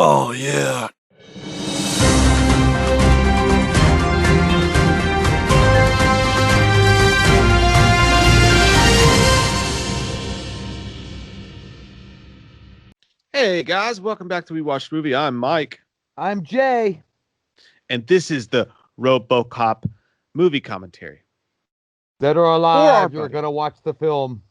Oh, yeah. Hey, guys. Welcome back to We Watched Movie. I'm Mike. I'm Jay. And this is the ROBOCOP movie commentary. Dead or alive, you're going to watch the film.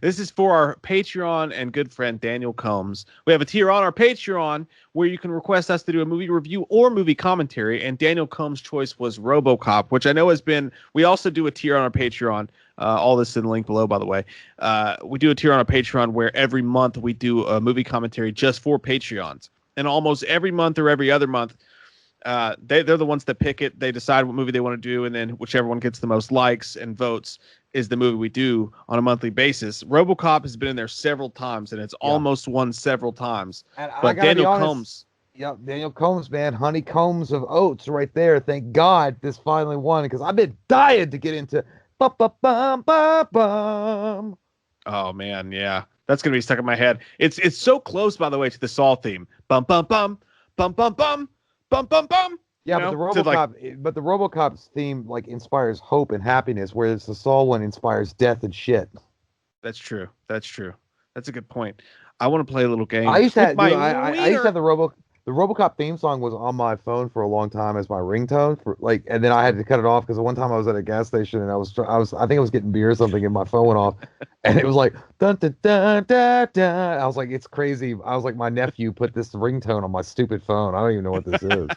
This is for our Patreon and good friend Daniel Combs. We have a tier on our Patreon where you can request us to do a movie review or movie commentary, and Daniel Combs' choice was RoboCop, which I know has been... We also do a tier on our Patreon. All this in the link below, by the way. We do a tier on our Patreon where every month we do a movie commentary just for Patreons. And almost every month or every other month, they're the ones that pick it. They decide what movie they want to do, and then whichever one gets the most likes and votes is the movie we do on a monthly basis. RoboCop has been in there several times, and it's almost won several times. And but Daniel Combs... Yep, Daniel Combs, man. Honeycombs of oats right there. Thank God this finally won, because I've been dying to get into... Ba-ba-bum-ba-bum. Oh, man, yeah. That's going to be stuck in my head. It's so close, by the way, to the Saw theme. Bum-bum-bum, bum-bum-bum, bum-bum-bum. Yeah, but the RoboCop's theme like inspires hope and happiness, whereas the Saw one inspires death and shit. That's true. That's a good point. I want to play a little game. I used to have the RoboCop theme song was on my phone for a long time as my ringtone and then I had to cut it off because one time I was at a gas station and I think I was getting beer or something and my phone went off and it was like dun dun dun dun dun. I was like, it's crazy. I was like, my nephew put this ringtone on my stupid phone. I don't even know what this is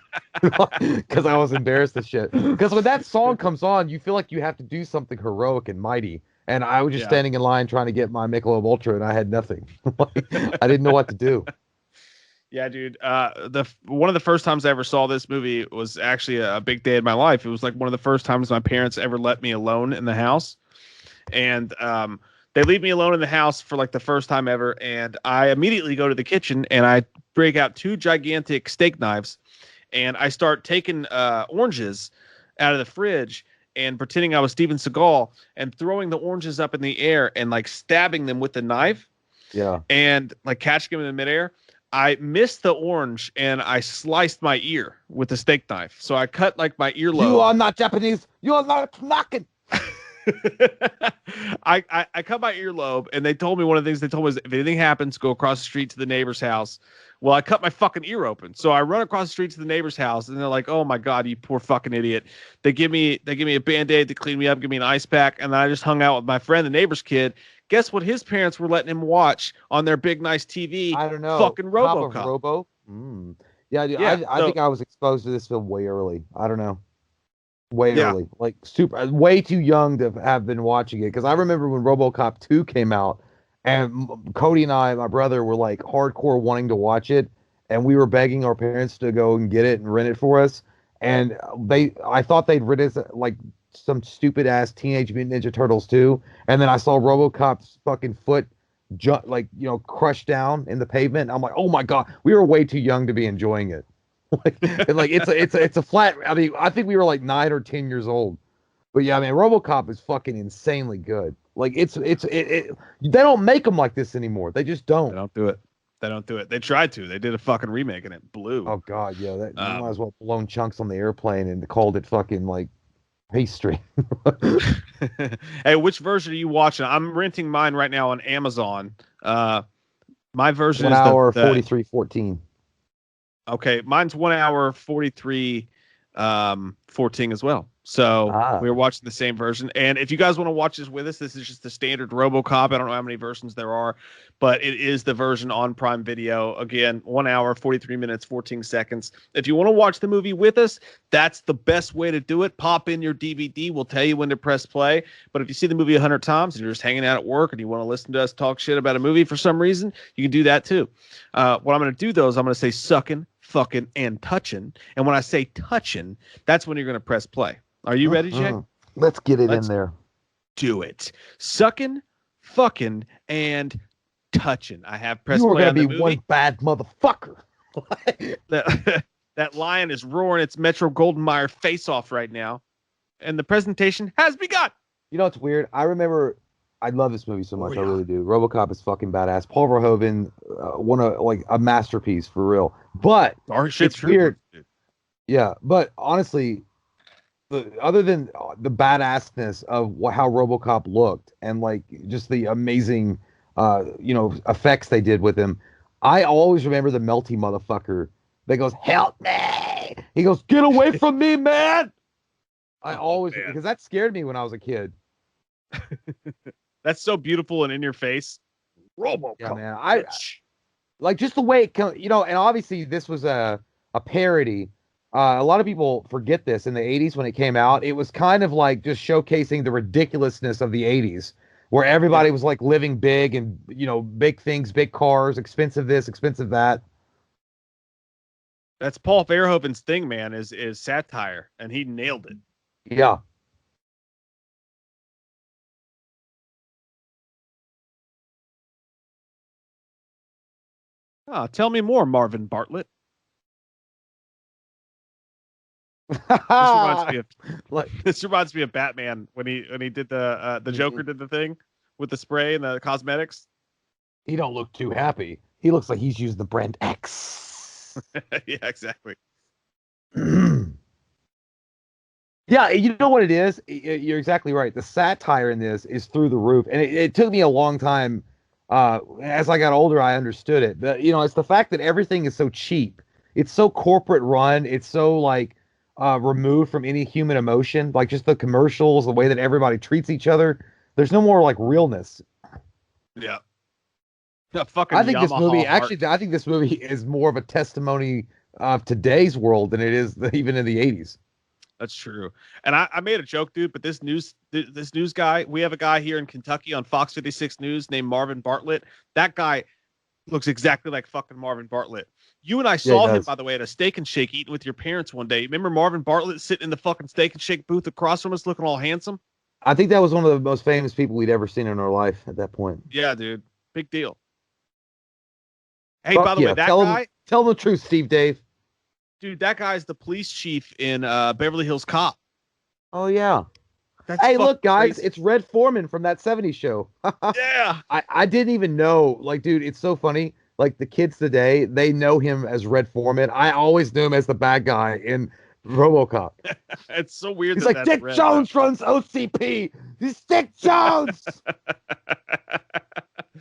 because I was embarrassed as shit. Because when that song comes on, you feel like you have to do something heroic and mighty. And I was just standing in line trying to get my Michelob Ultra and I had nothing. I didn't know what to do. Yeah, dude. One of the first times I ever saw this movie was actually a big day in my life. It was like one of the first times my parents ever let me alone in the house, and they leave me alone in the house for like the first time ever. And I immediately go to the kitchen and I break out 2 gigantic steak knives, and I start taking oranges out of the fridge and pretending I was Steven Seagal and throwing the oranges up in the air and like stabbing them with the knife. Yeah, and like catching them in midair. I missed the orange and I sliced my ear with the steak knife. So I cut like my earlobe. You are not Japanese. You are not knocking. I cut my earlobe, and they told me one of the things they told me was if anything happens, go across the street to the neighbor's house. Well, I cut my fucking ear open. So I run across the street to the neighbor's house, and they're like, oh my God, you poor fucking idiot. They give me a Band-Aid to clean me up, give me an ice pack, and then I just hung out with my friend, the neighbor's kid. Guess what his parents were letting him watch on their big, nice TV? I don't know. Fucking RoboCop. Top of Robo? Yeah, dude, I think I was exposed to this film way early. I don't know. Way early. Like, way too young to have been watching it. Because I remember when RoboCop 2 came out, and Cody and I, my brother, were like hardcore wanting to watch it. And we were begging our parents to go and get it and rent it for us. And I thought they'd rid us like some stupid ass Teenage Mutant Ninja Turtles 2, and then I saw RoboCop's fucking foot crushed down in the pavement. I'm like, oh my God, we were way too young to be enjoying it. It's a flat. I mean, I think we were like 9 or 10 years old. But yeah, I mean, RoboCop is fucking insanely good. Like they don't make them like this anymore. They just don't. They don't do it. They tried to. They did a fucking remake and it blew. Oh God, yeah. You might as well blown chunks on the airplane and called it fucking like pastry. Hey, which version are you watching? I'm renting mine right now on Amazon. My version is 1 hour 43:14. Okay, mine's 1 hour 43:14 as well. So we were watching the same version. And if you guys want to watch this with us, this is just the standard RoboCop. I don't know how many versions there are, but it is the version on Prime Video. Again, 1 hour, 43 minutes, 14 seconds. If you want to watch the movie with us, that's the best way to do it. Pop in your DVD. We'll tell you when to press play. But if you see the movie 100 times and you're just hanging out at work and you want to listen to us talk shit about a movie for some reason, you can do that too. What I'm going to do, though, is I'm going to say sucking, fucking, and touching. And when I say touching, that's when you're going to press play. Are you ready, Jay? Let's get it in there. Do it. Sucking, fucking, and touching. I have press play. You are going to be one bad motherfucker. That lion is roaring its Metro Goldenmire face off right now, and the presentation has begun. You know what's weird? I remember I love this movie so much. I really do. RoboCop is fucking badass. Paul Verhoeven, one of like a masterpiece for real. But it's weird. Yeah, but honestly, other than the badassness of how RoboCop looked and like just the amazing, effects they did with him, I always remember the melty motherfucker that goes, "Help me!" He goes, "Get away from me, man!" Because that scared me when I was a kid. That's so beautiful and in your face. RoboCop. Yeah, man. I like just the way it comes, and obviously this was a parody. A lot of people forget this in the 80s when it came out. It was kind of like just showcasing the ridiculousness of the 80s, where everybody was like living big and, big things, big cars, expensive this, expensive that. That's Paul Verhoeven's thing, man, is satire, and he nailed it. Yeah. Tell me more, Marvin Bartlett. This reminds me of Batman when he did the Joker did the thing with the spray and the cosmetics. He don't look too happy. He looks like he's using the brand X. Yeah, exactly. Yeah, you know what it is? You're exactly right. The satire in this is through the roof. And it took me a long time. As I got older, I understood it. But, it's the fact that everything is so cheap. It's so corporate run. It's so, like, removed from any human emotion. Like, just the commercials, the way that everybody treats each other. There's no more, like, realness. Yeah. I think this movie is more of a testimony of today's world than it is even in the 80s. That's true. And I made a joke, dude, but this news guy, we have a guy here in Kentucky on Fox 56 News named Marvin Bartlett. That guy looks exactly like fucking Marvin Bartlett. You and I saw him, by the way, at a Steak and Shake eating with your parents one day. Remember Marvin Bartlett sitting in the fucking Steak and Shake booth across from us looking all handsome? I think that was one of the most famous people we'd ever seen in our life at that point. Yeah, dude. Big deal. Hey, by the way, that guy... Tell the truth, Steve Dave. Dude, that guy's the police chief in Beverly Hills Cop. Oh, yeah. Hey, look, guys, it's Red Foreman from that 70s show. Yeah. I didn't even know. Like, dude, it's so funny. Like, the kids today, they know him as Red Foreman. I always knew him as the bad guy in RoboCop. It's so weird. He's like, Dick Jones runs OCP. He's Dick Jones.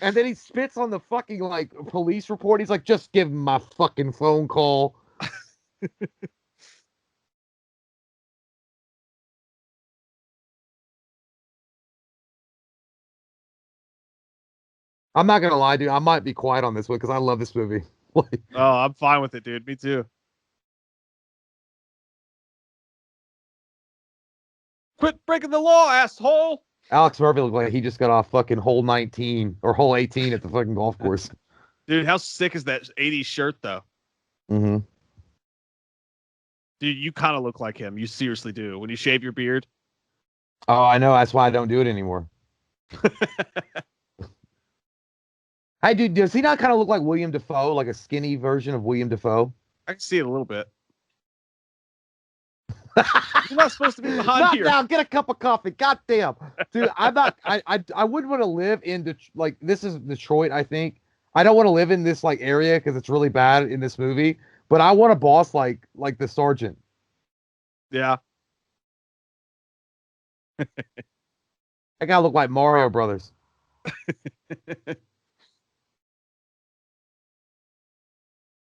And then he spits on the fucking, like, police report. He's like, just give him my fucking phone call. I'm not gonna lie, dude. I might be quiet on this one because I love this movie. Oh, I'm fine with it, dude. Me too. Quit breaking the law, asshole. Alex Murphy looked like he just got off fucking hole 19 or hole 18 at the fucking golf course. Dude, how sick is that 80s shirt, though? Mm-hmm. Dude, you kind of look like him. You seriously do. When you shave your beard. Oh, I know. That's why I don't do it anymore. Hey, dude, does he not kind of look like William Dafoe? Like a skinny version of William Dafoe? I can see it a little bit. You're not supposed to be behind here. Now, get a cup of coffee. Goddamn. Dude, I'm not, I wouldn't want to live in, like, this is Detroit, I think. I don't want to live in this, like, area because it's really bad in this movie. But I want a boss like the sergeant. Yeah. I gotta look like Mario Brothers.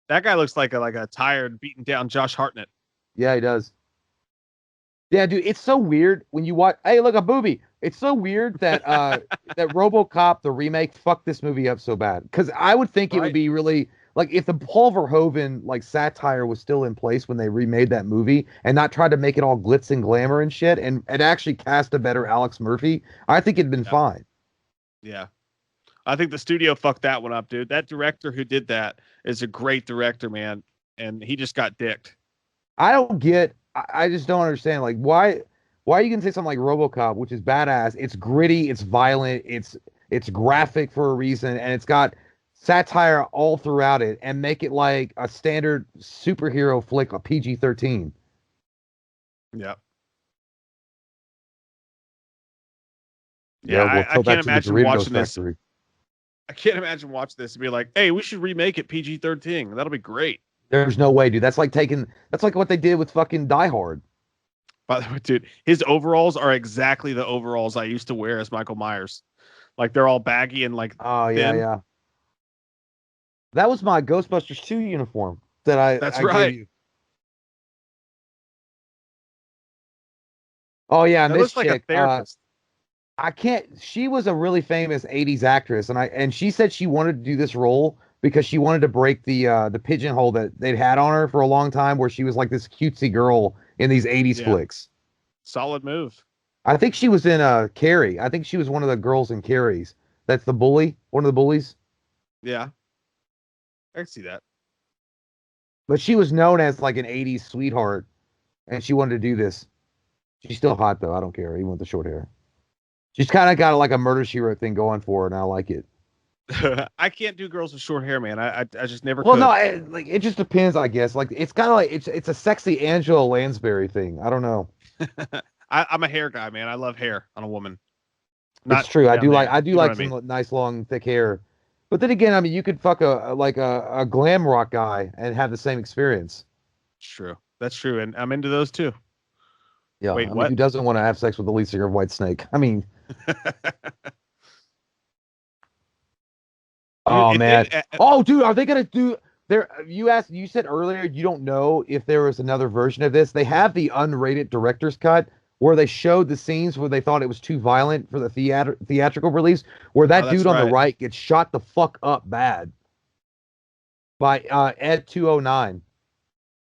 That guy looks like a tired, beaten down Josh Hartnett. Yeah, he does. Yeah, dude, it's so weird when you watch. Hey, look, a booby. It's so weird that that RoboCop the remake fucked this movie up so bad. Because I would think it would be really. Like, if the Paul Verhoeven, like, satire was still in place when they remade that movie and not tried to make it all glitz and glamour and shit and actually cast a better Alex Murphy, I think it'd been fine. Yeah. I think the studio fucked that one up, dude. That director who did that is a great director, man. And he just got dicked. I just don't understand. Like, why are you going to say something like RoboCop, which is badass? It's gritty, it's violent, it's graphic for a reason, and it's got satire all throughout it, and make it like a standard superhero flick, a PG-13. Yeah. Yeah, We'll I tell that can't to the imagine Doritos watching this. factory. I can't imagine watching this and be like, hey, we should remake it PG-13. That'll be great. There's no way, dude. That's like what they did with fucking Die Hard. By the way, dude, his overalls are exactly the overalls I used to wear as Michael Myers. Like they're all baggy and like Oh thin. yeah. That was my Ghostbusters 2 uniform that That's I gave right. you. Oh yeah, and That this looks like a chick, therapist. I can't. She was a really famous '80s actress, and she said she wanted to do this role because she wanted to break the pigeonhole that they'd had on her for a long time, where she was like this cutesy girl in these '80s Yeah. flicks. Solid move. I think she was in Carrie. I think she was one of the girls in Carrie's. That's the bully, one of the bullies. Yeah. I can see that. But she was known as like an '80s sweetheart, and she wanted to do this. She's still hot though. I don't care, even with the short hair. She's kind of got like a Murder She Wrote thing going for her, and I like it. I can't do girls with short hair, man. I just never Well, could. no, it just depends, I guess. Like it's kind of like it's a sexy Angela Lansbury thing. I don't know. I'm a hair guy, man. I love hair on a woman. It's true. I do like some some nice long thick hair. But then again, I mean, you could fuck a glam rock guy and have the same experience. It's true. That's true, and I'm into those too. Yeah. Wait, I mean, what? who doesn't want to have sex with the lead singer of Whitesnake? I mean, oh man. Oh, dude, are they gonna do there? You said earlier you don't know if there was another version of this. They have the unrated director's cut where they showed the scenes where they thought it was too violent for the theatrical release, where that dude on the right gets shot the fuck up bad by Ed 209.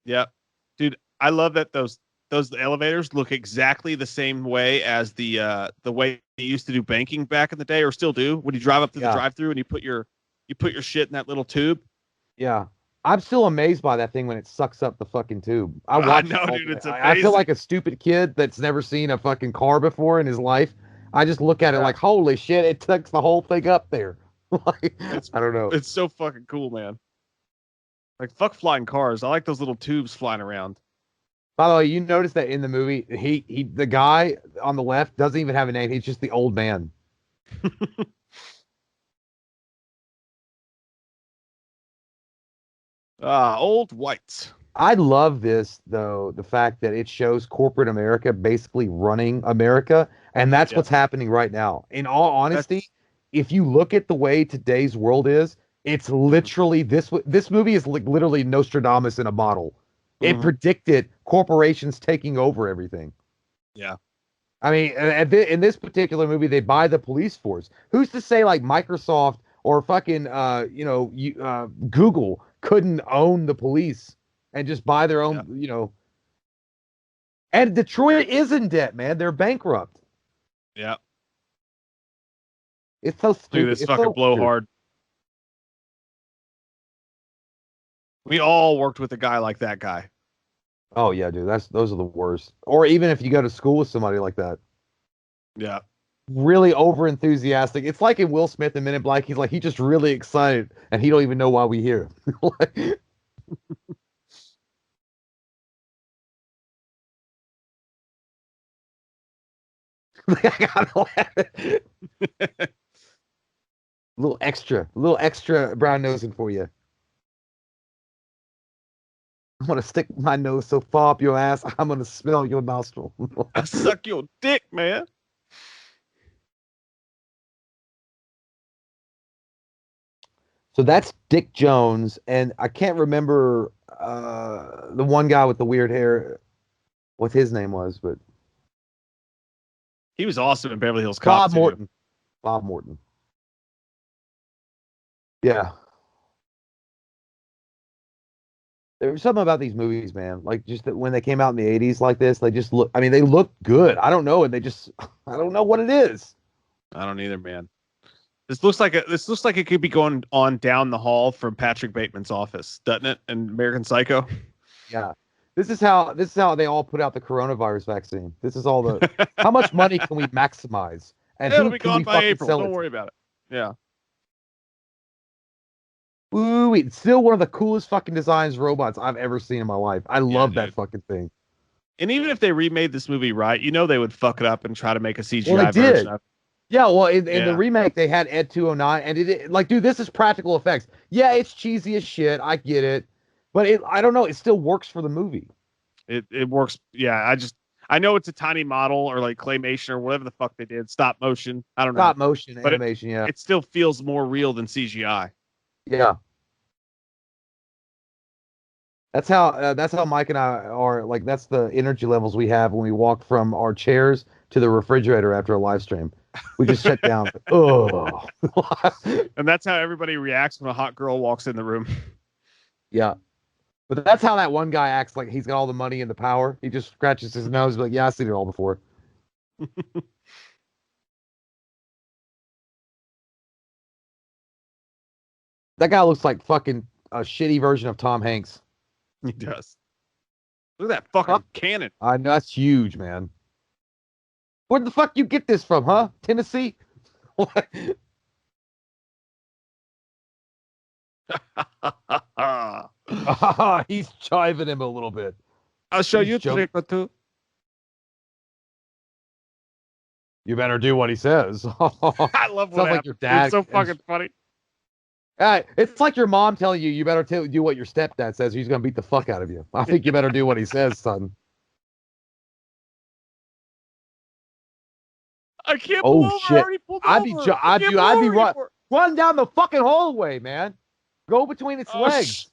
Yeah, dude, I love that those elevators look exactly the same way as the way you used to do banking back in the day, or still do, when you drive up to the drive-through and you put your shit in that little tube. Yeah. I'm still amazed by that thing when it sucks up the fucking tube. I know, dude, it's amazing. I feel like a stupid kid that's never seen a fucking car before in his life. I just look at it like, holy shit, it sucks the whole thing up there. Like, I don't know. It's so fucking cool, man. Like, fuck flying cars. I like those little tubes flying around. By the way, you notice that in the movie, the guy on the left doesn't even have a name. He's just the old man. Old whites. I love this, though, the fact that it shows corporate America basically running America, and that's what's happening right now. In all honesty, if you look at the way today's world is, it's literally this movie is like literally Nostradamus in a bottle. It predicted corporations taking over everything. Yeah. I mean, in this particular movie, they buy the police force. Who's to say like Microsoft or fucking Google couldn't own the police and just buy their own, And Detroit is in debt, man. They're bankrupt. Yeah. It's so stupid. Dude, it's fucking blowhard. We all worked with a guy like that guy. Oh yeah, dude. Those are the worst. Or even if you go to school with somebody like that. Yeah. Really over enthusiastic. It's like in Will Smith in Men in Black. He's just really excited and he don't even know why we here. I gotta laugh. little extra brown nosing for you. I'm gonna stick my nose so far up your ass, I'm gonna smell your nostril. I suck your dick, man. So that's Dick Jones, and I can't remember the one guy with the weird hair, what his name was, but he was awesome in Beverly Hills Cop. Bob Morton. Yeah. There was something about these movies, man. Like just that when they came out in the 80s like this, they just look, I mean, they look good. I don't know. And I don't know what it is. I don't either, man. This looks like it could be going on down the hall from Patrick Bateman's office, doesn't it? In American Psycho. Yeah. This is how they all put out the coronavirus vaccine. This is all the, how much money can we maximize? And it'll who be can gone we by April. sell Don't it worry to? about it. Yeah. Ooh, it's still one of the coolest fucking designs robots I've ever seen in my life. I love that fucking thing. And even if they remade this movie right, they would fuck it up and try to make a CGI version of it. Yeah, well, in the remake they had Ed 209, and like, dude, this is practical effects. Yeah, it's cheesy as shit. I get it, but I don't know. It still works for the movie. It works. Yeah, I know it's a tiny model or like claymation or whatever the fuck they did, stop motion. I don't know, Stop motion but animation. Yeah, it still feels more real than CGI. yeah. That's how Mike and I are. Like, that's the energy levels we have when we walk from our chairs to the refrigerator after a live stream. We just shut down. Oh, And that's how everybody reacts when a hot girl walks in the room. yeah. But that's how that one guy acts, like he's got all the money and the power. He just scratches his nose, like, yeah, I've seen it all before. That guy looks like fucking a shitty version of Tom Hanks. He does. Look at that fucking cannon. I know, that's huge, man. Where the fuck you get this from, huh? Tennessee? He's chiving him a little bit. I'll show you a trick or two. You better do what he says. I love what like your dad. It's so fucking funny. It's like your mom telling you better do what your stepdad says, or he's gonna beat the fuck out of you. I think you better do what he says, son. I can't pull over. Shit. I already pulled over. I'd be run down the fucking hallway, man. Go between its legs.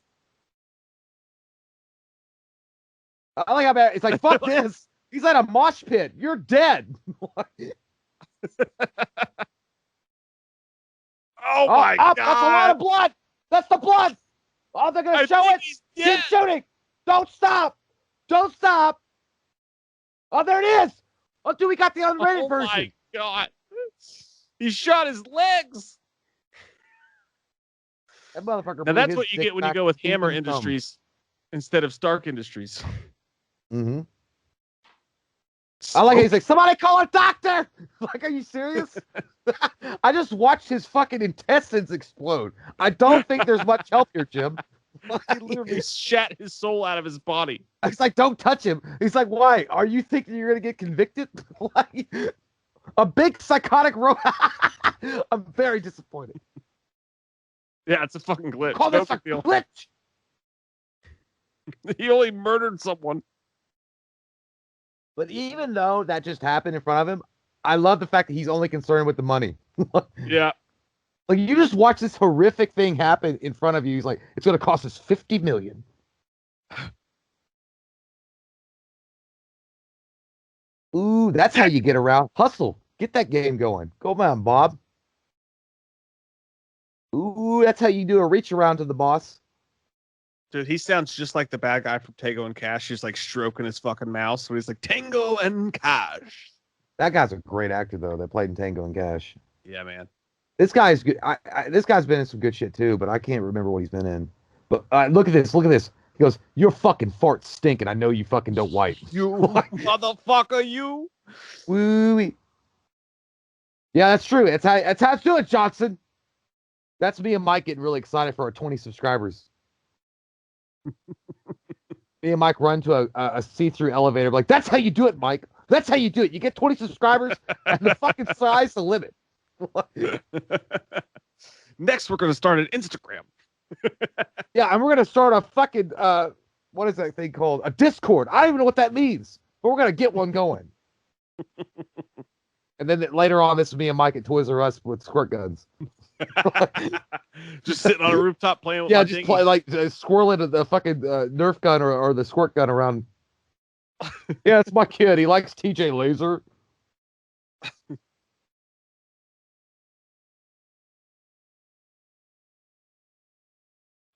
I like how bad it's like, fuck this. He's at a mosh pit. You're dead. Oh my God. That's a lot of blood. That's the blood. Oh, they're going to show it. Keep shooting. Don't stop. Don't stop. Oh, there it is. Oh, dude, we got the unrated version. Oh, my God. He shot his legs. That motherfucker. Now, that's what you get when you go with Hammer Industries instead of Stark Industries. Mm-hmm. I like it. He's like, somebody call a doctor. Like, are you serious? I just watched his fucking intestines explode. I don't think there's much help here, Jim. He literally shat his soul out of his body. He's like, don't touch him. He's like, why? Are you thinking you're going to get convicted? Like, a big psychotic robot. I'm very disappointed. Yeah, it's a fucking glitch. Call this a glitch. He only murdered someone. But even though that just happened in front of him, I love the fact that he's only concerned with the money. Yeah. Like, you just watch this horrific thing happen in front of you. He's like, it's going to cost us $50 million. Ooh, that's how you get around. Hustle. Get that game going. Go on, Bob. Ooh, that's how you do a reach around to the boss. Dude, he sounds just like the bad guy from Tango and Cash. He's like stroking his fucking mouse. So he's like, Tango and Cash. That guy's a great actor, though, that played in Tango and Cash. Yeah, man. This guy's good. This guy's been in some good shit, too, but I can't remember what he's been in. But look at this. Look at this. He goes, your fucking farts stink, and I know you fucking don't wipe. You motherfucker, you. Woo-wee. Yeah, that's true. That's how it's doing, Johnson. That's me and Mike getting really excited for our 20 subscribers. Me and Mike run to a see-through elevator. Like, that's how you do it, Mike. That's how you do it. You get 20 subscribers, and the fucking sky's the limit. Next, we're going to start an Instagram. Yeah, and we're going to start a fucking, what is that thing called? A Discord. I don't even know what that means, but we're going to get one going. And then later on, this is me and Mike at Toys R Us with squirt guns. Just sitting on a rooftop playing with yeah, just play like squirreling the fucking Nerf gun or the squirt gun around. Yeah, it's my kid. He likes TJ Laser.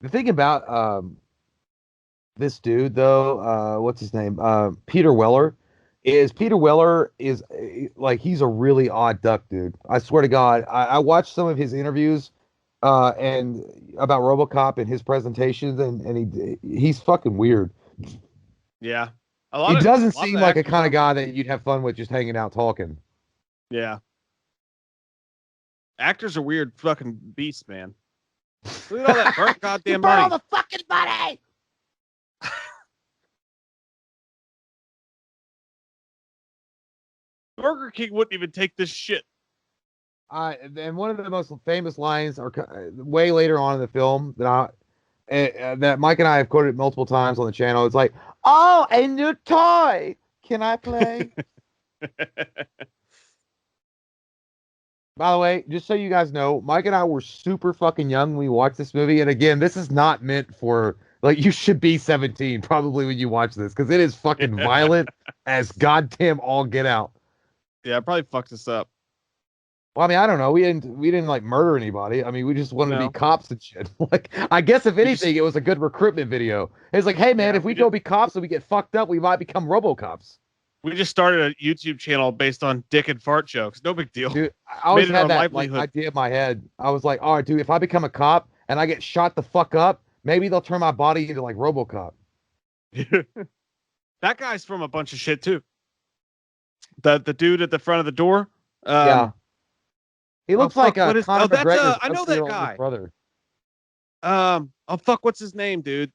The thing about this dude, though, what's his name? Peter Weller. Peter Weller is like, he's a really odd duck, dude. I swear to God. I watched some of his interviews and about RoboCop and his presentations, and he's fucking weird. Yeah. He doesn't seem like a kind of guy that you'd have fun with just hanging out talking. Yeah. Actors are weird fucking beasts, man. Look at all that burnt goddamn money. All the fucking money! Burger King wouldn't even take this shit. And one of the most famous lines are way later on in the film that Mike and I have quoted multiple times on the channel. It's like, "Oh, a new toy. Can I play?" By the way, just so you guys know, Mike and I were super fucking young when we watched this movie. And again, this is not meant for, like, you should be 17 probably when you watch this, because it is fucking violent as goddamn all get out. Yeah, it probably fucked us up. Well, I mean, I don't know. We didn't like murder anybody. I mean, we just wanted to be cops and shit. Like, I guess if anything, it was a good recruitment video. It's like, hey man, if we go be cops and we get fucked up, we might become RoboCops. We just started a YouTube channel based on dick and fart jokes. No big deal. Dude, I always had that like idea in my head. I was like, all right, dude, if I become a cop and I get shot the fuck up, maybe they'll turn my body into like RoboCop. That guy's from a bunch of shit too. The dude at the front of the door. Yeah. He looks like Conor McGregor's I know that guy. Brother. Oh fuck, what's his name, dude?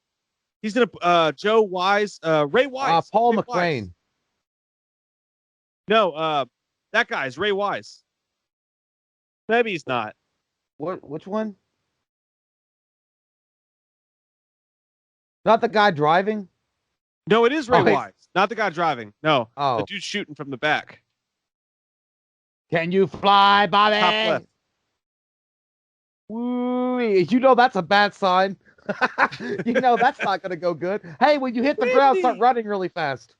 He's in a Joe Wise, Ray Wise. Paul Ray McLean. Wise. No, that guy's Ray Wise. Maybe he's not. Which one? Not the guy driving? No, it is Ray Wise. Not the guy driving. No. Oh. The dude shooting from the back. Can you fly, Bobby? Top left. Ooh, you know that's a bad sign. You know that's not going to go good. Hey, when you hit the ground, start running really fast.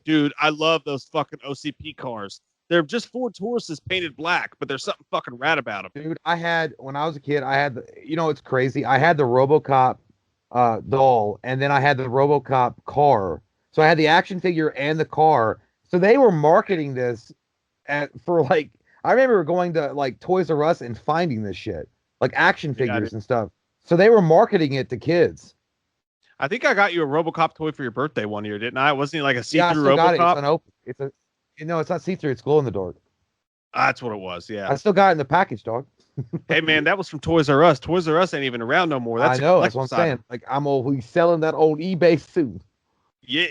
Dude, I love those fucking OCP cars. They're just Ford Tauruses painted black, but there's something fucking rad about them. Dude, when I was a kid, it's crazy. I had the RoboCop doll, and then I had the RoboCop car. So I had the action figure and the car. So they were marketing this for like, I remember going to like Toys R Us and finding this shit, like action figures and stuff. So they were marketing it to kids. I think I got you a RoboCop toy for your birthday one year, didn't I? Wasn't he like a see-through RoboCop? Got it. It's unopened. It's not see-through. It's glow in the dark. That's what it was. Yeah. I still got it in the package, dog. Hey man, that was from Toys R Us. Toys R Us ain't even around no more. I know. That's what I'm saying. Like he's selling that old eBay suit. Yeah.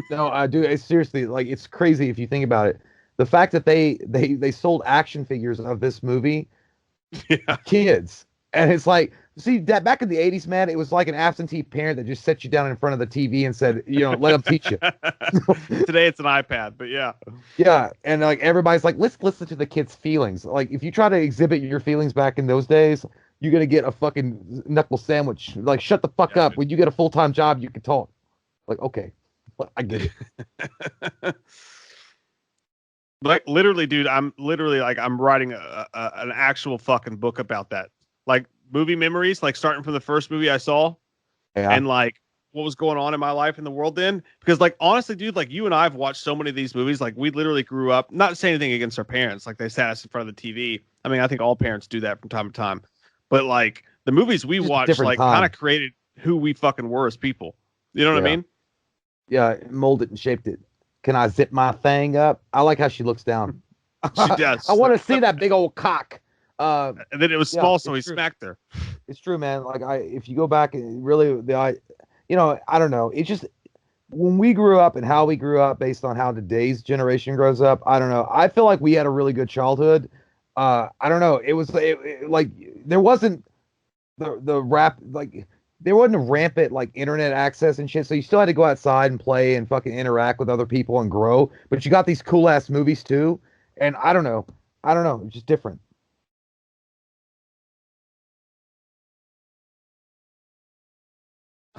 No, I do. It's seriously, like, it's crazy if you think about it. The fact that they sold action figures of this movie, kids, and it's like, see, that back in the 80s, man, it was like an absentee parent that just set you down in front of the TV and said, let them teach you. Today it's an iPad, but yeah. Yeah, and like everybody's like, let's listen to the kids' feelings. Like, if you try to exhibit your feelings back in those days, you're gonna get a fucking knuckle sandwich. Like, shut the fuck up. When you get a full-time job, you can talk. Like, okay, I get it. Like, literally, dude, I'm writing an actual fucking book about that. Like, movie memories, like starting from the first movie I saw, and like what was going on in my life in the world then. Because, like, honestly, dude, like, you and I have watched so many of these movies. Like, we literally grew up, not saying anything against our parents, like they sat us in front of the TV. I mean, I think all parents do that from time to time, but like the movies we watched, like, kind of created who we fucking were as people. You know what I mean? Yeah, molded and shaped it. Can I zip my thing up? I like how she looks down. She does. I want to see that big old cock. And then it was small, so he smacked her. It's true, man. Like, if you go back and really, I don't know. It's just when we grew up and how we grew up based on how today's generation grows up. I don't know. I feel like we had a really good childhood. I don't know. It was like there wasn't the rap, like there wasn't a rampant like internet access and shit. So you still had to go outside and play and fucking interact with other people and grow. But you got these cool ass movies too. And I don't know. It's just different.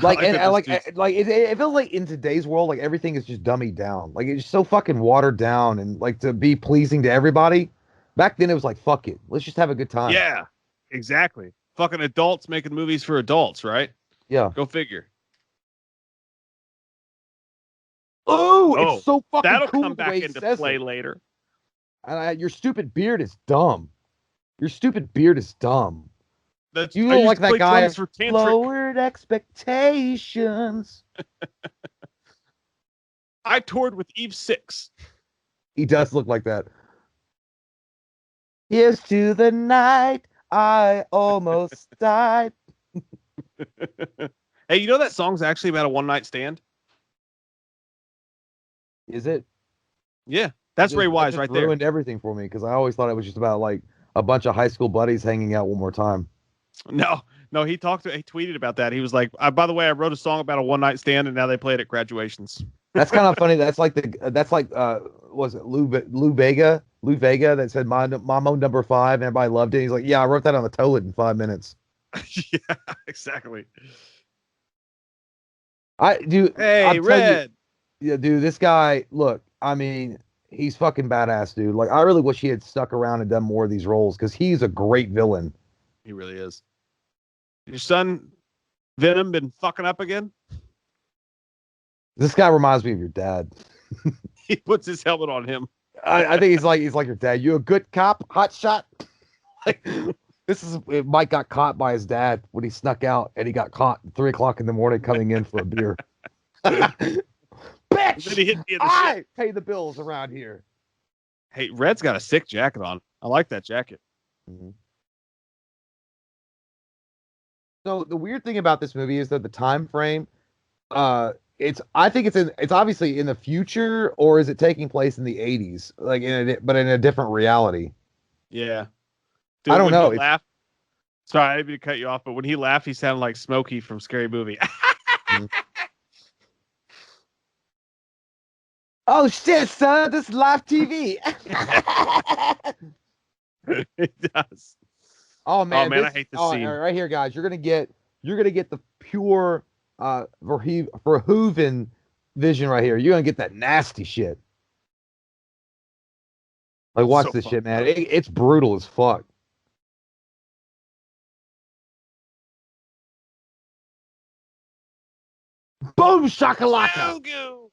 Like, and it feels like in today's world, like everything is just dummied down. Like, it's so fucking watered down, and like to be pleasing to everybody. Back then, it was like, fuck it, let's just have a good time. Yeah, exactly. Fucking adults making movies for adults, right? Yeah. Go figure. Oh, it's so fucking that'll cool come back into play later. And your stupid beard is dumb. Your stupid beard is dumb. You look like that guy for lowered expectations. I toured with Eve 6. He does look like that. Here's to the night I almost died. Hey, you know that song's actually about a one-night stand? Is it? Yeah. That's Ray Wise right there. Ruined everything for me because I always thought it was just about like a bunch of high school buddies hanging out one more time. No, he tweeted about that. He was like, by the way, I wrote a song about a one night stand, and now they play it at graduations. That's kind of funny. That's like was it Lou Vega that said Mambo number 5 and everybody loved it. He's like, yeah, I wrote that on the toilet in 5 minutes. Yeah, exactly. Hey, Red. Yeah, dude, this guy, look, I mean, he's fucking badass, dude. Like, I really wish he had stuck around and done more of these roles because he's a great villain. He really is. Your son, Venom, been fucking up again? This guy reminds me of your dad. He puts his helmet on him. I think he's like your dad. You a good cop, hot shot? Like, Mike got caught by his dad when he snuck out, and he got caught at 3:00 in the morning coming in for a beer. Bitch! I pay the bills around here. Hey, Red's got a sick jacket on. I like that jacket. Mm-hmm. So the weird thing about this movie is that the time frame, I think it's obviously in the future, or is it taking place in the 80s, like but in a different reality? Yeah. Dude, I don't know. Sorry, I didn't mean to cut you off, but when he laughed, he sounded like Smokey from Scary Movie. Mm-hmm. Oh shit, son! This is live TV. It does. Oh man, I hate this scene. Right here, guys, you're gonna get the pure Verhoeven vision right here. You're gonna get that nasty shit. Like, watch this shit, man. It's brutal as fuck. Boom shakalaka.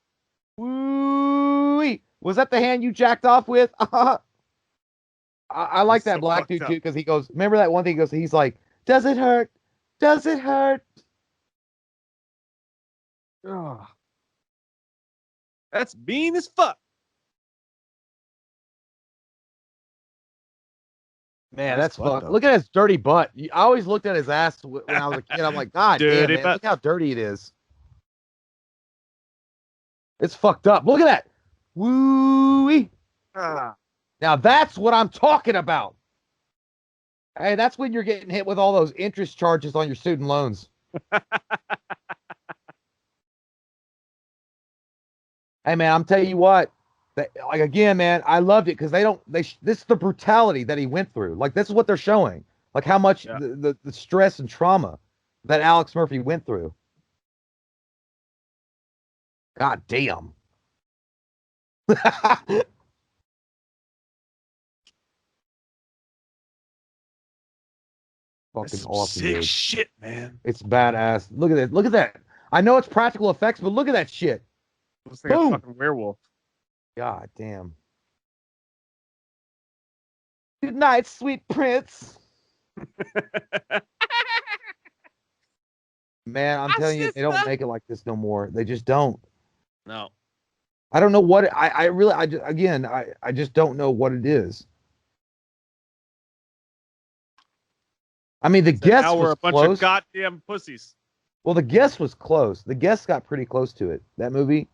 Woo-wee. Was that the hand you jacked off with? I like that black dude too, because he goes, remember that one thing he goes, he's like, does it hurt? Does it hurt? Ugh. That's mean as fuck. Man, that's fuck. Look at his dirty butt. I always looked at his ass when I was a kid. I'm like, God damn, man, look how dirty it is. It's fucked up. Look at that. Woo-wee. Now that's what I'm talking about. Hey, that's when you're getting hit with all those interest charges on your student loans. Hey, man, I'm telling you what. Like, again, man, I loved it because this is the brutality that he went through. Like, this is what they're showing. Like, how much the stress and trauma that Alex Murphy went through. God damn. Fucking awesome. Sick shit, man. It's badass. Look at it. Look at that. I know it's practical effects, but look at that shit. Looks like a fucking werewolf. God damn. Good night, sweet prince. Man, I'm telling you, they don't make it like this no more. They just don't. No. I don't know what I just don't know what it is. I mean, the guest was a bunch close. Of goddamn pussies. Well, the guest was close. The guest got pretty close to it, that movie.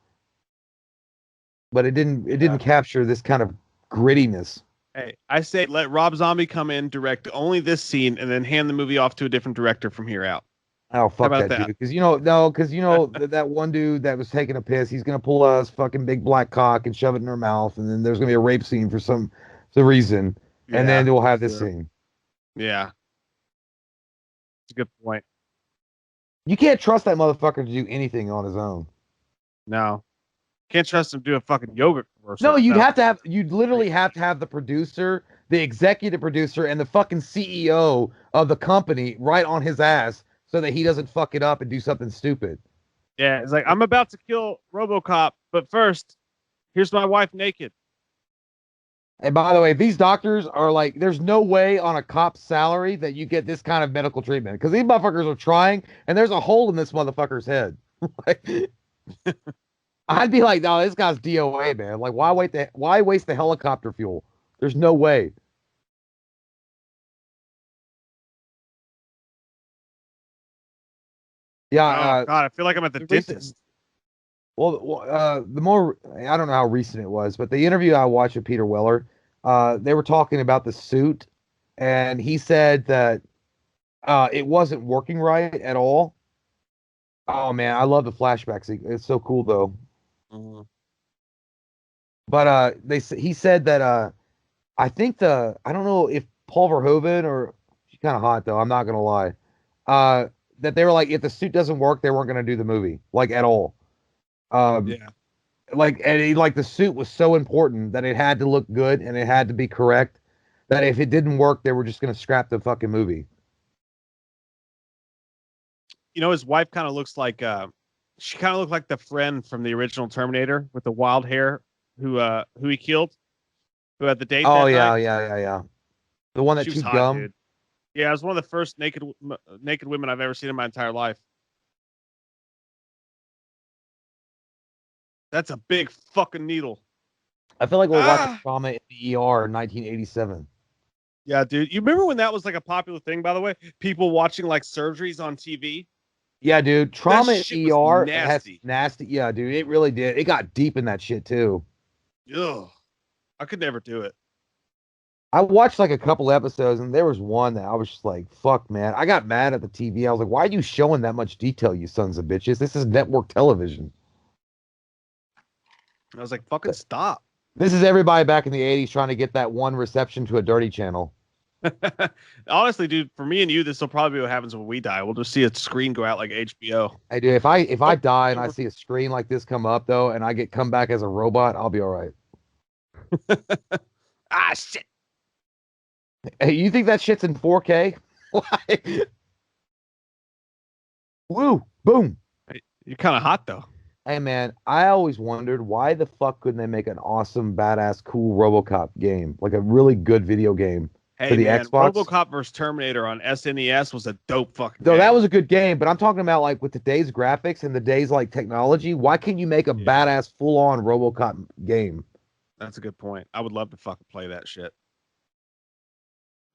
But it didn't capture this kind of grittiness. Hey, I say let Rob Zombie come in, direct only this scene, and then hand the movie off to a different director from here out. Oh, fuck that dude. Because that one dude that was taking a piss, he's gonna pull out his fucking big black cock and shove it in her mouth, and then there's gonna be a rape scene for some reason, and then we'll have this scene. Yeah, it's a good point. You can't trust that motherfucker to do anything on his own. No, can't trust him to do a fucking yoga commercial. No, you'd literally have to have the producer, the executive producer, and the fucking CEO of the company right on his ass, so that he doesn't fuck it up and do something stupid. Yeah, it's like, I'm about to kill RoboCop, but first, here's my wife naked. And by the way, these doctors are like, there's no way on a cop's salary that you get this kind of medical treatment. Because these motherfuckers are trying, and there's a hole in this motherfucker's head. I'd be like, no, this guy's DOA, man. Like, why waste the helicopter fuel? There's no way. Yeah. God, I feel like I'm at the dentist. The more I don't know how recent it was, but the interview I watched with Peter Weller, they were talking about the suit, and he said that it wasn't working right at all. Oh man, I love the flashbacks. It's so cool though. Mhm. But he said that I think I don't know if Paul Verhoeven or she's kind of hot though. I'm not gonna lie. Uh, that they were like, if the suit doesn't work, they weren't gonna do the movie like at all. Um, Yeah. like the suit was so important that it had to look good and it had to be correct. That if it didn't work, they were just gonna scrap the fucking movie. You know, his wife kind of looks like she kind of looked like the friend from the original Terminator with the wild hair who he killed, who had the date Oh that night. yeah, yeah, yeah, yeah. The one that She was chewed hot, gum. dude. Yeah, it was one of the first naked women I've ever seen in my entire life. That's a big fucking needle. I feel like we're watching Ah, Trauma in the ER in 1987. yeah, dude. You remember when that was like a popular thing? By the way, people watching like surgeries on TV. Yeah, dude. That Trauma in shit the was ER has nasty. nasty. Yeah, dude. It really did. It got deep in that shit too. Ugh, I could never do it. I watched like a couple episodes, and there was one that I was just like, "Fuck, man!" I got mad at the TV. I was like, "Why are you showing that much detail, you sons of bitches? This is network television. I was like, fucking stop. This is everybody back in the '80s trying to get that one reception to a dirty channel." Honestly, dude, for me and you, this will probably be what happens when we die. We'll just see a screen go out like HBO. Hey, dude, if I Oh, die and I never- see a screen like this come up though, and I get come back as a robot, I'll be all right. ah, shit. Hey, you think that shit's in 4K? Woo, boom. You're kind of hot though. Hey man, I always wondered why the fuck couldn't they make an awesome, badass, cool RoboCop game, like a really good video game for Hey the man, Xbox? RoboCop versus Terminator on SNES was a dope fucking Though that game. was a good game, but I'm talking about like with today's graphics and today's like technology, why can't you make a Yeah, badass, full-on RoboCop game? that's a good point. I would love to fucking play that shit.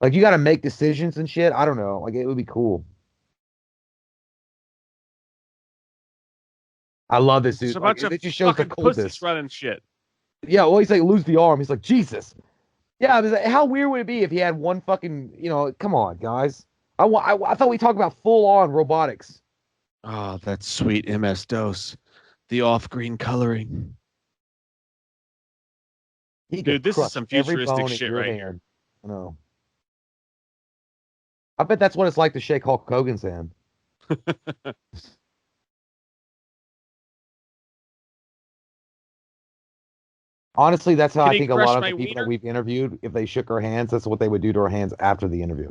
Like you got to make decisions and shit. I don't know. Like it would be cool. I love this There's dude. a Like bunch of it just shows the fucking pussies coldness. running shit. Yeah, well, he's like lose the arm. He's like Jesus. Yeah, I was like, how weird would it be if he had one fucking, come on, guys. I thought we talked about full on robotics. Oh, that sweet MS DOS. The off-green coloring. He Dude, could this is crush some every futuristic bone in shit your right here. hand. I know. I bet that's what it's like to shake Hulk Hogan's hand. Honestly, that's how Can I he think a crush lot of the my people that wiener? we've interviewed, if they shook our hands, that's what they would do to our hands after the interview.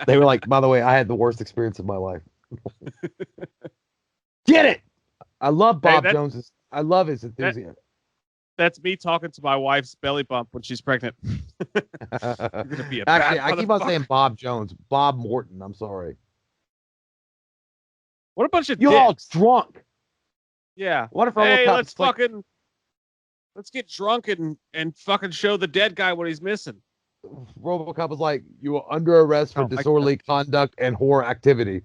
They were like, by the way, I had the worst experience of my life. Get it? I love Hey, Bob Jones's. I love his that enthusiasm. that's me talking to my wife's belly bump when she's pregnant. You're gonna be a Actually, bad I keep on saying motherfucker. Bob Jones. Bob Morton. I'm sorry. What a bunch of You all dicks. drunk. Yeah. What if Hey, RoboCop is like let's get drunk and fucking show the dead guy what he's missing. RoboCop was like, you are under arrest for Oh, like disorderly conduct and whore activity.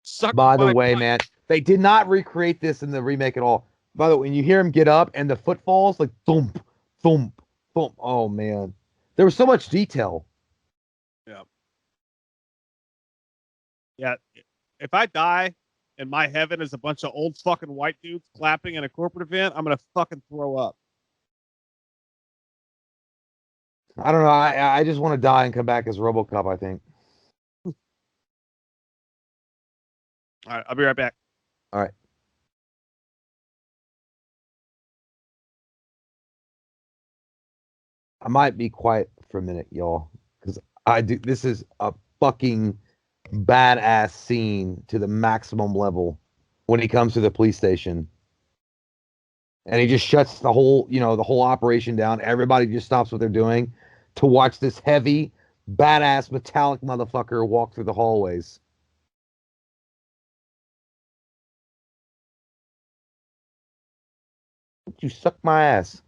suck By the my way, pipe. man, they did not recreate this in the remake at all. By the way, when you hear him get up and the footfalls, like thump, thump, thump. Oh man, there was so much detail. Yeah. Yeah. If I die and my heaven is a bunch of old fucking white dudes clapping in a corporate event, I'm gonna fucking throw up. I don't know. I just want to die and come back as RoboCop. I think. All right, I'll be right back. All right. I might be quiet for a minute, y'all, because I do. This is a fucking badass scene to the maximum level when he comes to the police station and he just shuts the whole operation down. Everybody just stops what they're doing to watch this heavy, badass, metallic motherfucker walk through the hallways. You suck my ass.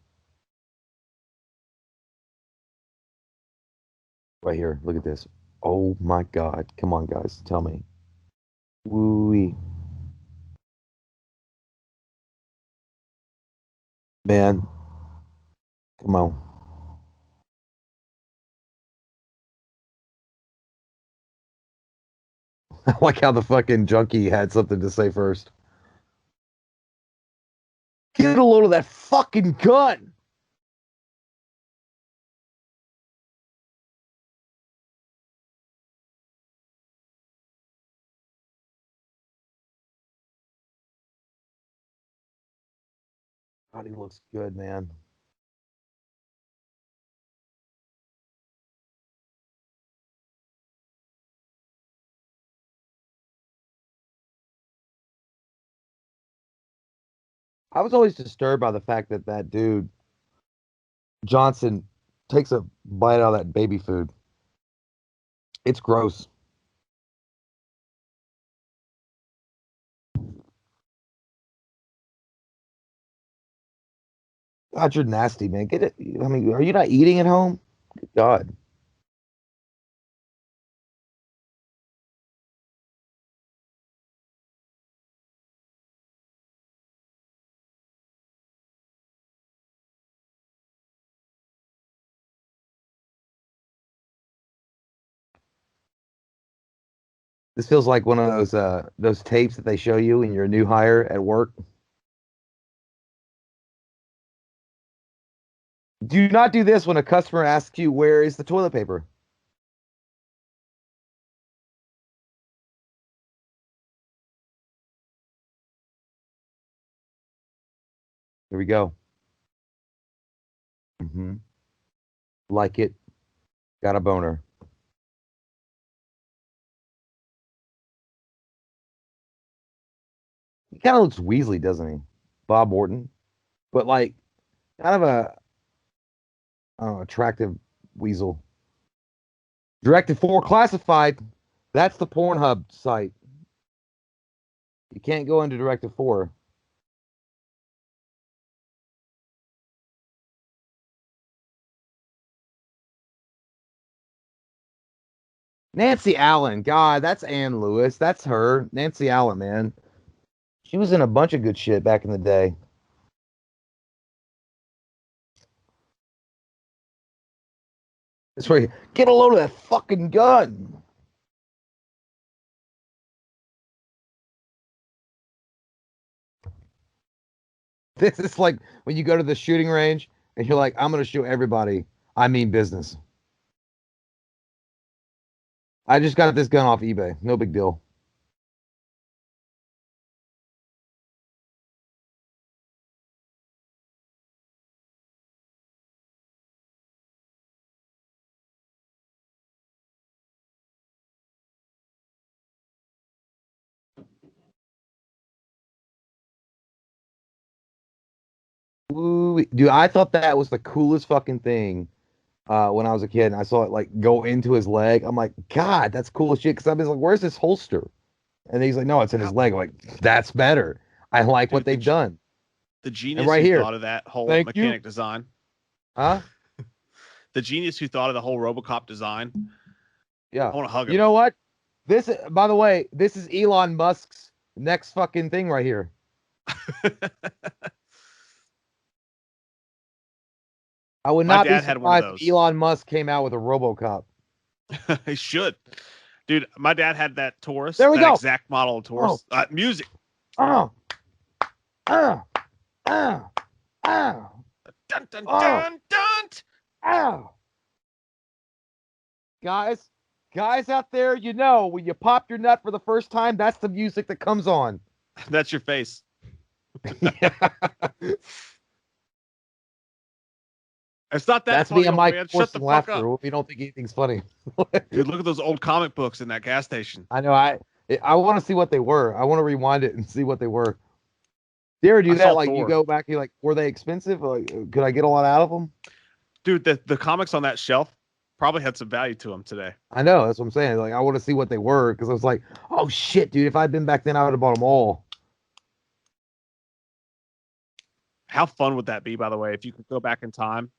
Right here. Look at this. Oh my God. Come on, guys. Tell me. Woo-wee. Man, come on. I like how the fucking junkie had something to say first. Get a load of that fucking gun. God, he looks good, man. I was always disturbed by the fact that that dude, Johnson, takes a bite out of that baby food. It's gross. God, you're nasty, man. Get it. I mean, are you not eating at home? Good God. This feels like one of those tapes that they show you when you're a new hire at work. Do not do this when a customer asks you where is the toilet paper. Here we go. Like it. Got a boner. He kind of looks Weasley, doesn't he? Bob Morton, but like kind of a I don't know, attractive weasel. Directed for classified. That's the Pornhub site. You can't go into Directed for. Nancy Allen. God, that's Ann Lewis. That's her. Nancy Allen, man. She was in a bunch of good shit back in the day. That's where you get a load of that fucking gun. This is like when you go to the shooting range and you're like, I'm gonna shoot everybody. I mean business. I just got this gun off eBay. No big deal. Ooh, dude, I thought that was the coolest fucking thing when I was a kid. And I saw it like go into his leg. I'm like, God, that's cool as shit. Because I was like, where's this holster? And he's like, no, it's in his How, leg. I'm like, that's better. I like what dude, they've done. the And genius right who here, thought of that whole thank you. mechanic design, Huh? the genius who thought of the whole RoboCop design. Yeah. I want to hug You him. know what? This, by the way, this is Elon Musk's next fucking thing right here. I would My not be dad had one of surprised if those. Elon Musk came out with a RoboCop. He should. Dude, my dad had that Taurus, There we that go. exact model of Oh, Taurus. Music. oh, oh, oh, oh, Dun, dun, oh, dun, dun. oh. Guys, guys out there, you know, when you pop your nut for the first time, that's the music that comes on. That's your face. It's not that That's me funny, and old my man. Shut the forcing fuck laughter up. if you don't think anything's funny. Dude, look at those old comic books in that gas station. I know. I want to see what they were. I want to rewind it and see what they were. Do you ever I do that? saw Like you Thor. go back, you're like, were they expensive? Like, could I get a lot out of them? Dude, the comics on that shelf probably had some value to them today. I know. That's what I'm saying. Like, I want to see what they were because I was like, oh shit, dude. If I'd been back then, I would have bought them all. How fun would that be, by the way, if you could go back in time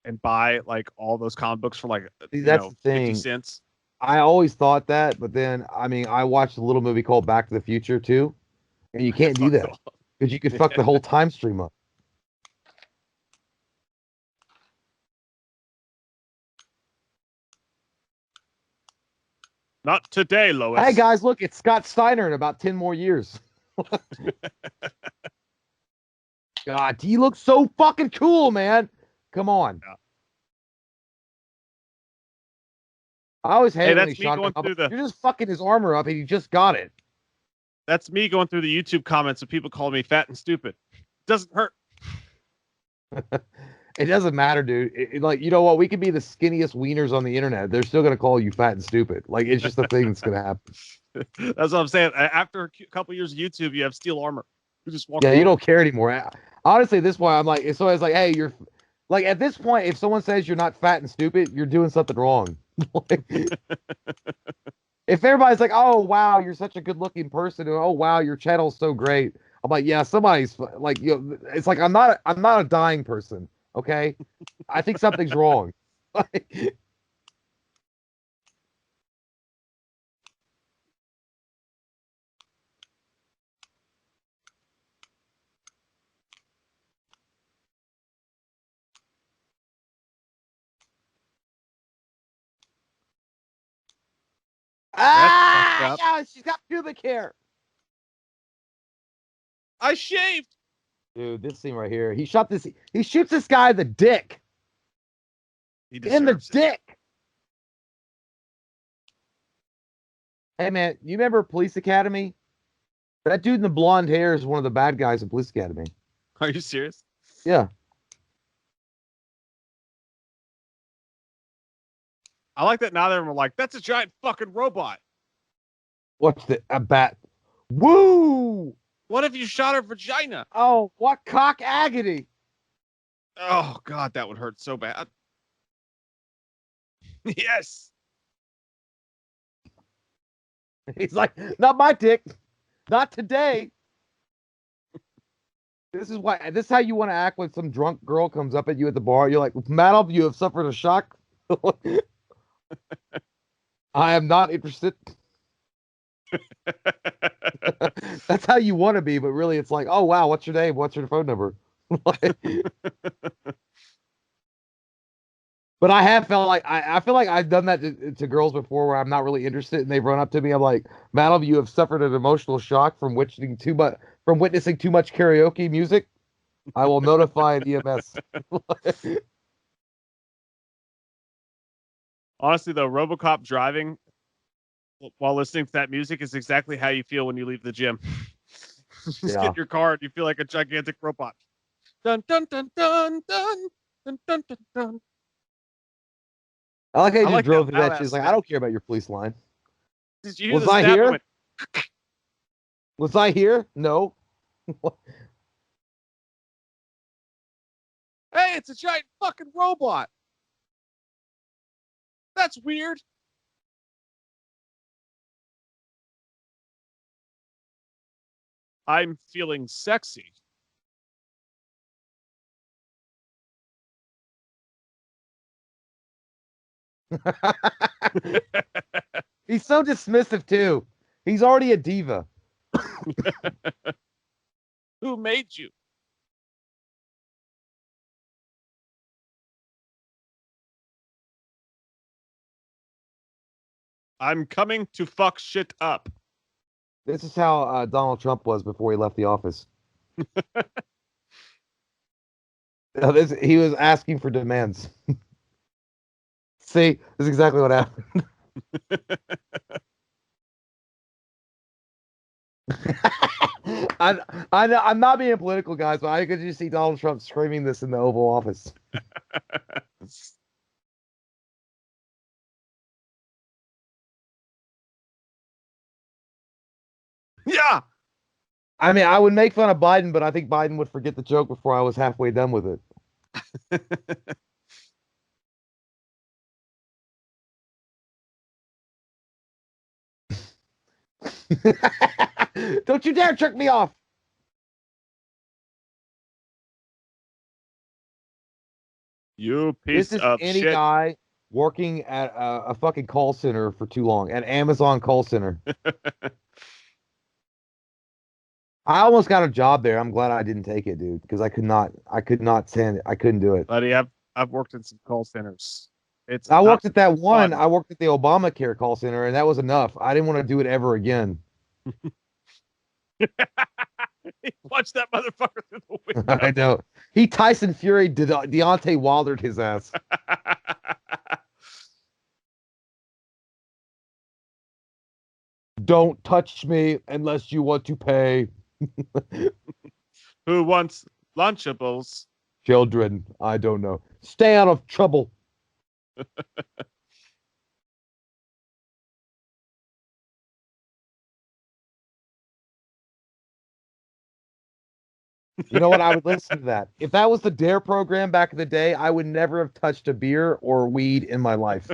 and buy like all those comic books for like See, that's the 50 thing. cents. I always thought that, but then I mean, I watched a little movie called Back to the Future too, and you can't do Fuck that because you could fuck the whole time stream up. Not today, Lois. Hey guys, look, it's Scott Steiner in about 10 more years. God, he looks so fucking cool, man. Come on. Yeah. I always hate when he that's me shot going him up. through the. You're just fucking his armor up and he just got it. That's me going through the YouTube comments of people calling me fat and stupid. Doesn't hurt. It doesn't matter, dude. Like, you know what? We could be the skinniest wieners on the internet. They're still gonna call you fat and stupid. Like, it's just a thing that's gonna happen. That's what I'm saying. After a couple years of YouTube, you have steel armor. You just walk. Yeah, you don't care anymore. Honestly, at this point, I'm like, so it's like, hey, you're like, at this point, if someone says you're not fat and stupid, you're doing something wrong. If everybody's like, oh wow, you're such a good looking person, and oh wow, your channel's so great, I'm like, yeah, somebody's like, it's like I'm not a dying person, okay? I think something's wrong. Yeah, she's got pubic hair. I shaved. Dude, this scene right here. He shoots this guy in the dick. In the dick. Hey man, you remember Police Academy? That dude in the blonde hair is one of the bad guys in Police Academy. Are you serious? Yeah. I like that neither of them are like, that's a giant fucking robot. What's a bat? Woo! What if you shot her vagina? Oh, what cock agony! Oh god, that would hurt so bad. Yes. He's like, not my dick. Not today. This is how you want to act when some drunk girl comes up at you at the bar. You're like, madam, you have suffered a shock. I am not interested. That's how you want to be, but really it's like, oh wow, what's your name? What's your phone number? But I have felt like I feel like I've done that to girls before where I'm not really interested and they've run up to me. I'm like, madam, you have suffered an emotional shock from witnessing too much karaoke music. I will notify an EMS. Honestly, though, RoboCop driving while listening to that music is exactly how you feel when you leave the gym. Just get in your car and you feel like a gigantic robot. Dun dun dun dun dun dun dun dun dun. I like how you just drove through that. She's like, I don't care about your police line. Did you hear the snap here? Was I here? No. Hey, it's a giant fucking robot. That's weird. I'm feeling sexy. He's so dismissive too. He's already a diva. Who made you? I'm coming to fuck shit up. This is how Donald Trump was before he left the office. He was asking for demands. See, this is exactly what happened. I'm not being political, guys, but I could just see Donald Trump screaming this in the Oval Office. Yeah. I mean, I would make fun of Biden, but I think Biden would forget the joke before I was halfway done with it. Don't you dare trick me off. You piece of any shit. guy working at a fucking call center for too long, at Amazon call center. I almost got a job there. I'm glad I didn't take it, dude, because I could not stand it. I couldn't do it. Buddy, I've worked in some call centers. I worked at that one. fun. I worked at the Obamacare call center, and that was enough. I didn't want to do it ever again. Watch that motherfucker through the window. I know. He Tyson Fury Deontay Wildered his ass. Don't touch me unless you want to pay. Who wants Lunchables? Children, I don't know. Stay out of trouble. You know what? I would listen to that. If that was the Dare program back in the day, I would never have touched a beer or weed in my life.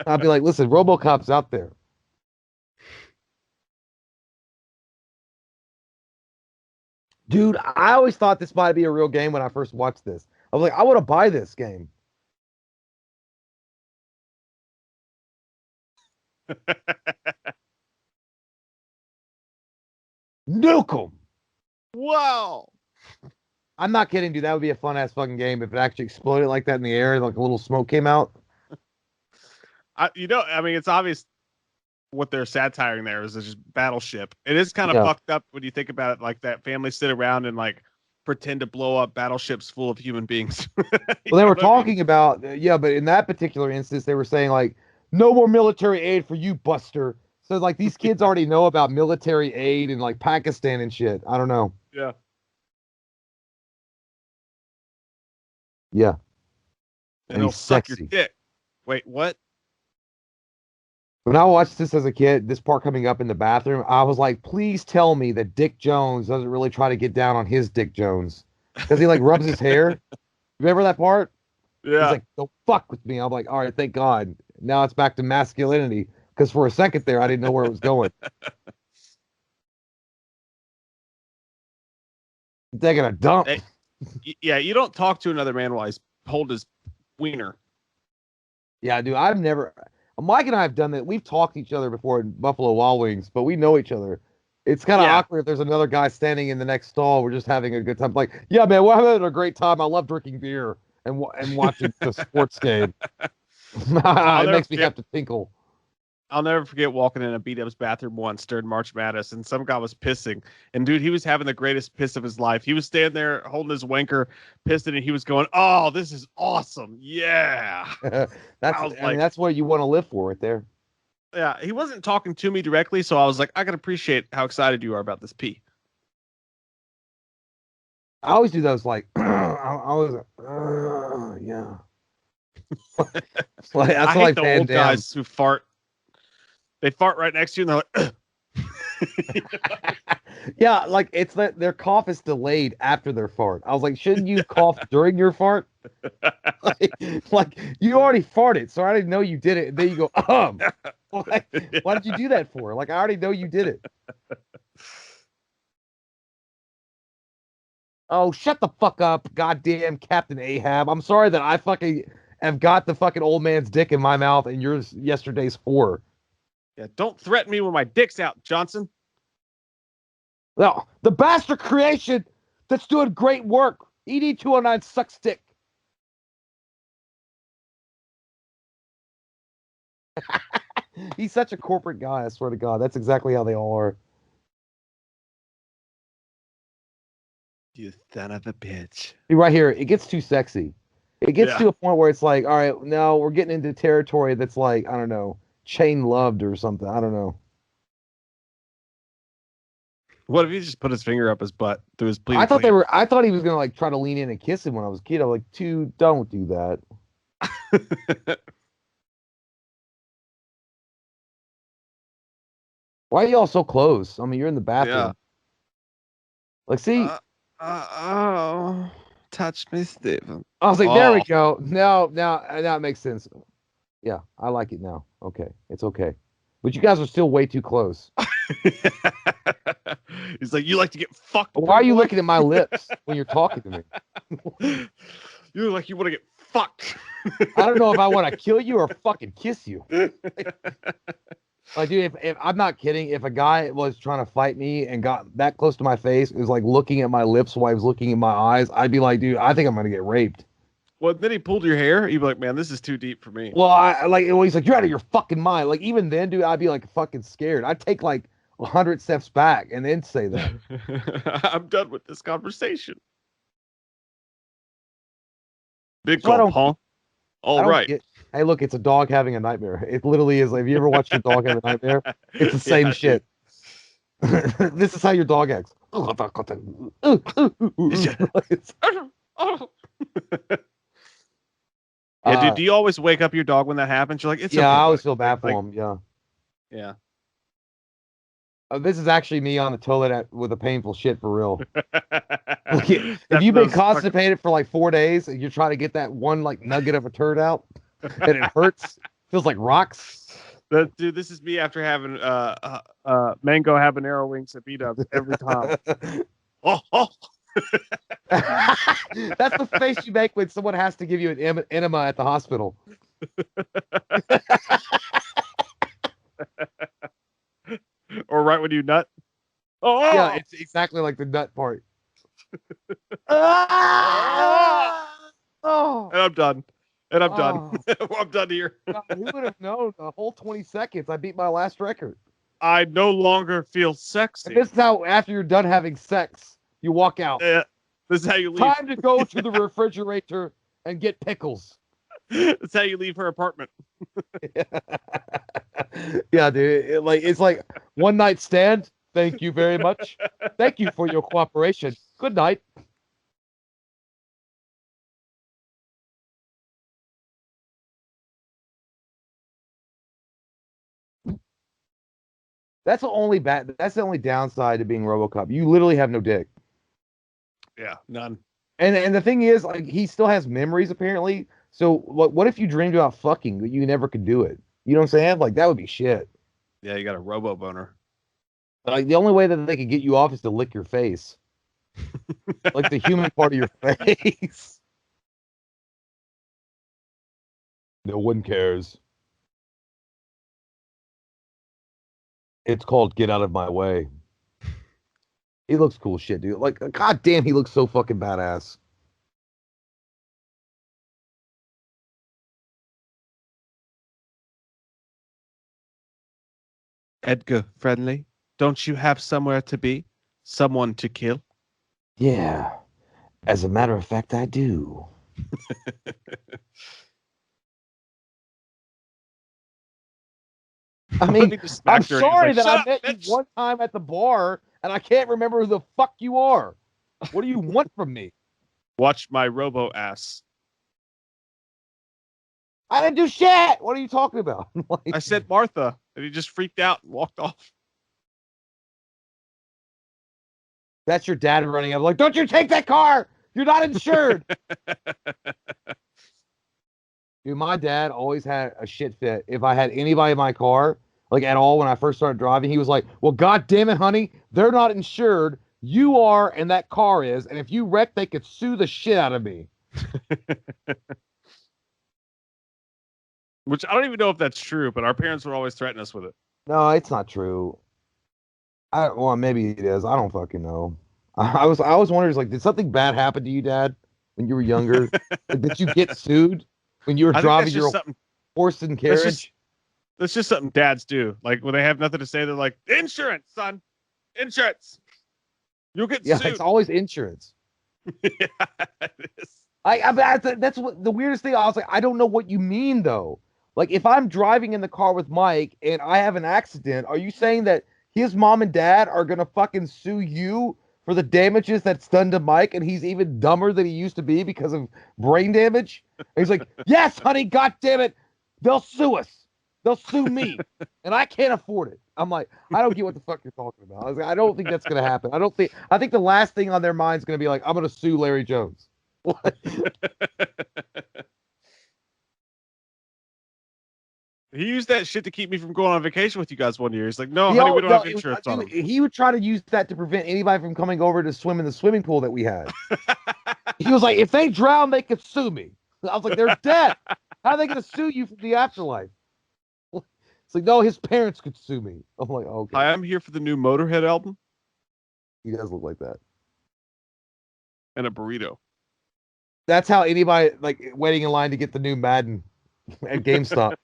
I'd be like, listen, RoboCop's out there. Dude, I always thought this might be a real game when I first watched this. I was like, I want to buy this game. Nuke 'em. Wow. I'm not kidding, dude. That would be a fun ass fucking game if it actually exploded like that in the air, like a little smoke came out. I mean, it's obvious what they're satiring there is just Battleship. It is kind of fucked up when you think about it, like that family sit around and like pretend to blow up battleships full of human beings. Well, they were talking about, but in that particular instance, they were saying like, no more military aid for you, Buster. So like these kids already know about military aid in like Pakistan and shit. I don't know. Yeah. Yeah. And he'll suck your dick. Wait, what? When I watched this as a kid, this part coming up in the bathroom, I was like, please tell me that Dick Jones doesn't really try to get down on his Dick Jones. Because he like rubs his hair. Remember that part? Yeah. He's like, don't fuck with me. I'm like, all right, thank God. Now it's back to masculinity. Because for a second there, I didn't know where it was going. Taking a dump. Hey, yeah, you don't talk to another man while he's holding his wiener. Yeah, dude, I've never... Mike and I have done that. We've talked to each other before in Buffalo Wild Wings, but we know each other. It's kind of awkward if there's another guy standing in the next stall. We're just having a good time. Like, yeah, man, we're having a great time. I love drinking beer and watching the sports game. It makes me have to tinkle. I'll never forget walking in a beat-up's bathroom once during March Madness, and some guy was pissing. And, dude, he was having the greatest piss of his life. He was standing there holding his wanker, pissing, and he was going, oh, this is awesome. Yeah. That's what you want to live for right there. Yeah, he wasn't talking to me directly, so I was like, I can appreciate how excited you are about this pee. I always do those, like, yeah. I hate the old guys who fart. They fart right next to you, and they're like, yeah, like it's that their cough is delayed after their fart. I was like, shouldn't you cough during your fart? like you already farted, so I didn't know you did it. And then you go, like, why did you do that for? Like, I already know you did it. Oh, shut the fuck up, goddamn Captain Ahab. I'm sorry that I fucking have got the fucking old man's dick in my mouth and yours yesterday's whore. Yeah, don't threaten me when my dick's out, Johnson. No, the bastard creation that's doing great work. ED209 sucks dick. He's such a corporate guy, I swear to God. That's exactly how they all are. You son of a bitch. Right here, it gets too sexy. It gets to a point where it's like, all right, now we're getting into territory that's like, I don't know, chain loved or something. I don't know. What if he just put his finger up his butt through his pleated I thought he was gonna like try to lean in and kiss him when I was a kid. I was like, dude, don't do that. Why are y'all so close? I mean, you're in the bathroom. Yeah. Like, see. Touch me, Steven. I was like, there we go. Now it makes sense. Yeah, I like it now. Okay, it's okay. But you guys are still way too close. He's like, you like to get fucked. Why are you looking at my lips when you're talking to me? You look like you want to get fuck. I don't know if I want to kill you or fucking kiss you. Like, dude, if I'm not kidding, if a guy was trying to fight me and got that close to my face, it was like looking at my lips while he was looking in my eyes, I'd be like, dude, I think I'm gonna get raped. Well, then he pulled your hair. You'd be like, man, this is too deep for me. Well, he's like, you're out of your fucking mind. Like, even then, dude, I'd be like fucking scared. I'd take like 100 steps back and then say that. I'm done with this conversation. Big gulp, huh? All right. Hey, look, it's a dog having a nightmare. It literally is. Like, have you ever watched your dog have a nightmare? It's the same shit. This is how your dog acts. Yeah, dude, do you always wake up your dog when that happens? You're like, it's yeah, okay, I always feel bad for him. Yeah. Yeah. This is actually me on the toilet with a painful shit for real. Like, if you've been constipated for like 4 days and you're trying to get that one like nugget of a turd out and it hurts, feels like rocks. Dude, this is me after having mango habanero wings at B-Dubs every time. Oh. That's the face you make when someone has to give you an enema at the hospital. Or right when you nut. Oh yeah, it's exactly like the nut part. And I'm done. I'm done here. God, who would have known? A whole 20 seconds. I beat my last record. I no longer feel sexy. And this is how, after you're done having sex, you walk out. Yeah, this is how you leave. Time to go to the refrigerator and get pickles. That's how you leave her apartment. Yeah, dude. It's like one night stand. Thank you very much. Thank you for your cooperation. Good night. That's the only downside to being RoboCop. You literally have no dick. Yeah, none. And the thing is, like, he still has memories apparently. So what if you dreamed about fucking but you never could do it? You know what I'm saying? Like, that would be shit. Yeah, you got a robo boner. Like, the only way that they could get you off is to lick your face. Like the human part of your face. No one cares. It's called Get Out of My Way. He looks cool shit, dude. Like, god damn, he looks so fucking badass. Edgar friendly, don't you have somewhere to be? Someone to kill? Yeah. As a matter of fact, I do. I mean, I'm sorry that I met you one time at the bar and I can't remember who the fuck you are. What do you want from me? Watch my robo ass. I didn't do shit. What are you talking about? Like, I said Martha, and he just freaked out and walked off. That's your dad running up like, don't you take that car! You're not insured! Dude, my dad always had a shit fit. If I had anybody in my car, like at all, when I first started driving, he was like, well, god damn it, honey, they're not insured. You are, and that car is. And if you wreck, they could sue the shit out of me. Which I don't even know if that's true, but our parents would always threaten us with it. No, it's not true. Well, maybe it is. I don't fucking know. I was wondering, like, did something bad happen to you, Dad, when you were younger? Like, did you get sued when you were driving your horse and carriage? That's just something dads do. Like, when they have nothing to say, they're like, insurance, son. Insurance. You'll get sued. Yeah, it's always insurance. Yeah, it is. That's what the weirdest thing. I was like, I don't know what you mean, though. Like, if I'm driving in the car with Mike and I have an accident, are you saying that his mom and dad are going to fucking sue you for the damages that's done to Mike, and he's even dumber than he used to be because of brain damage? And he's like, yes, honey, god damn it. They'll sue us. They'll sue me. And I can't afford it. I'm like, I don't get what the fuck you're talking about. I was like, I don't think that's going to happen. I think the last thing on their mind is going to be like, I'm going to sue Larry Jones. What? He used that shit to keep me from going on vacation with you guys one year. He's like, no, honey, we don't have insurance on him. He would try to use that to prevent anybody from coming over to swim in the swimming pool that we had. He was like, if they drown, they could sue me. I was like, they're dead. How are they going to sue you from the afterlife? It's like, no, his parents could sue me. I'm like, okay. Hi, I'm here for the new Motorhead album. He does look like that. And a burrito. That's how anybody, like, waiting in line to get the new Madden at GameStop.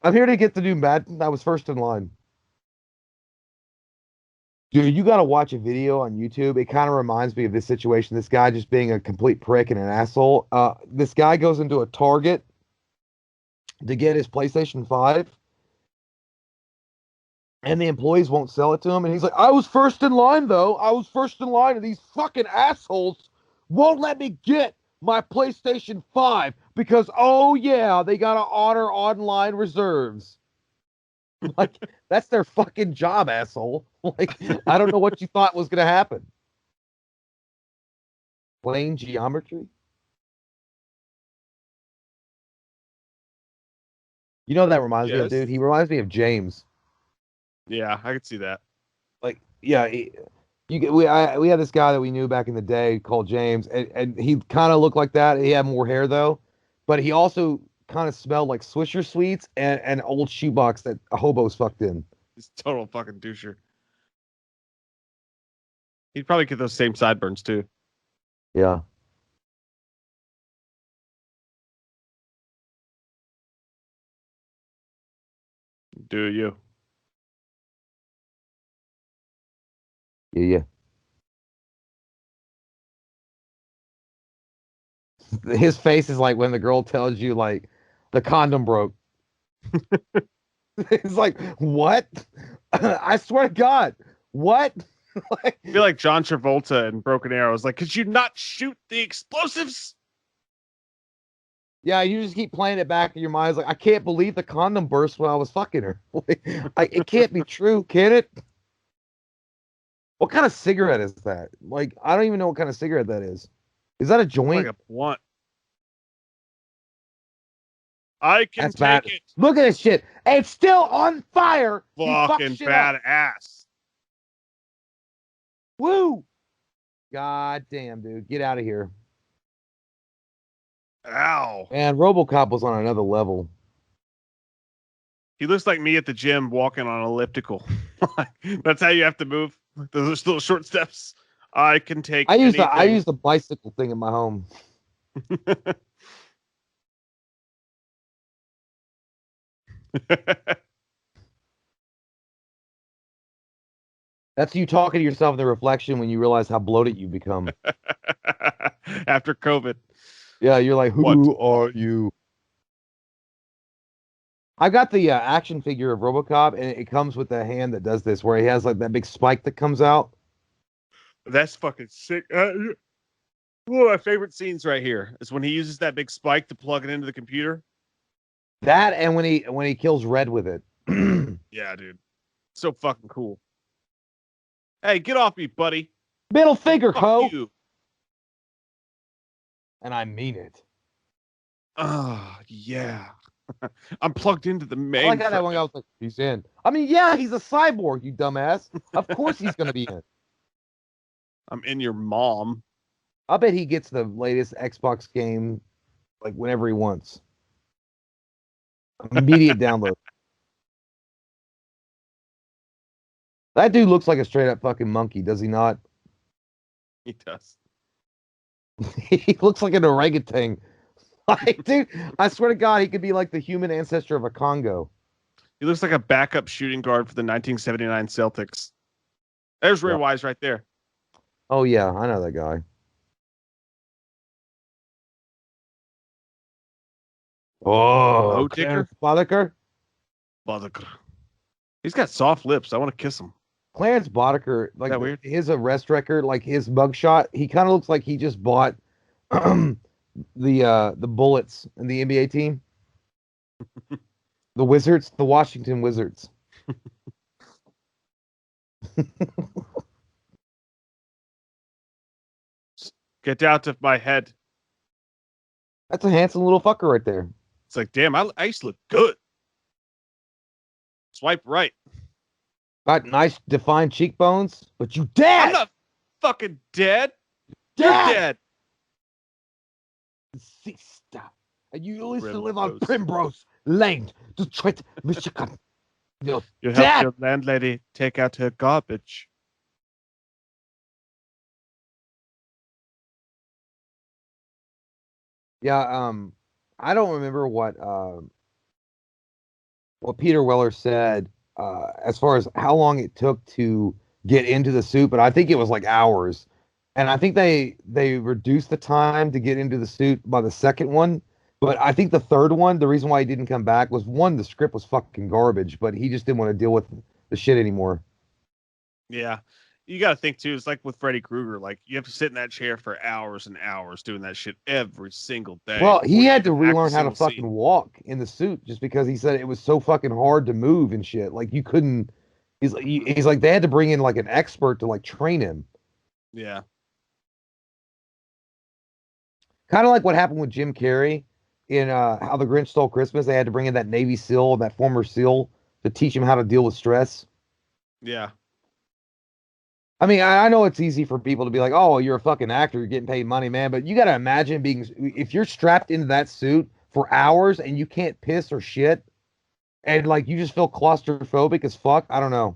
I'm here to get the new Madden. I was first in line. Dude, you got to watch a video on YouTube. It kind of reminds me of this situation. This guy just being a complete prick and an asshole. This guy goes into a Target to get his PlayStation 5, and the employees won't sell it to him. And he's like, I was first in line, though. I was first in line, and these fucking assholes won't let me get my PlayStation 5 because, oh, yeah, they got to honor online reserves. Like, that's their fucking job, asshole. Like, I don't know what you thought was going to happen. Plane geometry? You know what that reminds me of, dude? He reminds me of James. Yeah, I could see that. Like, yeah, we had this guy that we knew back in the day called James, and he kind of looked like that. He had more hair, though, but he also kind of smelled like Swisher Sweets and an old shoebox that a hobo's fucked in. He's total fucking doucher. He'd probably get those same sideburns too. Yeah. Do you? Yeah. His face is like when the girl tells you, like, the condom broke. It's like, what? I swear to God, what? I feel like John Travolta in Broken Arrow is like, could you not shoot the explosives? Yeah, you just keep playing it back in your mind. It's like, I can't believe the condom burst when I was fucking her. It can't be true, can it? What kind of cigarette is that? Like, I don't even know what kind of cigarette that is. Is that a joint? Like a blunt. I can That's take bad. it. Look at this shit. It's still on fire. Fucking badass. Woo! God damn, dude. Get out of here. Ow. Man, RoboCop was on another level. He looks like me at the gym walking on an elliptical. That's how you have to move. Those little short steps. I can take I use the bicycle thing in my home. That's you talking to yourself in the reflection when you realize how bloated you become. After COVID. Yeah, you're like, who are you? I got the action figure of RoboCop, and it comes with a hand that does this, where he has like that big spike that comes out. That's fucking sick. One of my favorite scenes right here is when he uses that big spike to plug it into the computer. That and when he kills Red with it. Yeah, dude. So fucking cool. Hey, get off me, buddy. Middle finger, Fuck ho. you. And I mean it. Yeah. I'm plugged into the main. I like how that one guy was like, he's in. I mean, yeah, he's a cyborg, you dumbass. Of course he's going to be in. I'm in your mom. I bet he gets the latest Xbox game like whenever he wants. Immediate download. That dude looks like a straight up fucking monkey, does he not? He does. He looks like an orangutan. Like, dude, I swear to God, he could be like the human ancestor of a Congo. He looks like a backup shooting guard for the 1979 Celtics. There's Ray Wise right there. Oh, yeah, I know that guy. Oh, Clarence Boddicker? Boddicker. He's got soft lips. I want to kiss him. Clarence Boddicker, like, that weird? His arrest record, like his mugshot, he kind of looks like he just bought the bullets in the NBA team. The Wizards, the Washington Wizards. Get out of my head. That's a handsome little fucker right there. It's like, damn, I used to look good. Swipe right. Got nice defined cheekbones, but you dead. I'm not fucking dead. Dead. You're dead. Sister. And you used to live on Primrose. Primrose Lane, Detroit, Michigan. You help your landlady take out her garbage. Yeah, I don't remember what Peter Weller said as far as how long it took to get into the suit, but I think it was like hours. And I think they reduced the time to get into the suit by the second one. But I think the third one, the reason why he didn't come back was one, the script was fucking garbage, but he just didn't want to deal with the shit anymore. Yeah. You got to think too. It's like with Freddy Krueger. Like you have to sit in that chair for hours and hours doing that shit every single day. Well, he had to relearn how to fucking scene. walk in the suit just because he said it was so fucking hard to move and shit. Like you couldn't. He's like they had to bring in like an expert to like train him. Yeah. Kind of like what happened with Jim Carrey in How the Grinch Stole Christmas. They had to bring in that Navy SEAL, that former SEAL, to teach him how to deal with stress. Yeah. I mean, I know it's easy for people to be like, "Oh, you're a fucking actor, you're getting paid money, man." But you got to imagine being if you're strapped into that suit for hours and you can't piss or shit, and like you just feel claustrophobic as fuck. I don't know.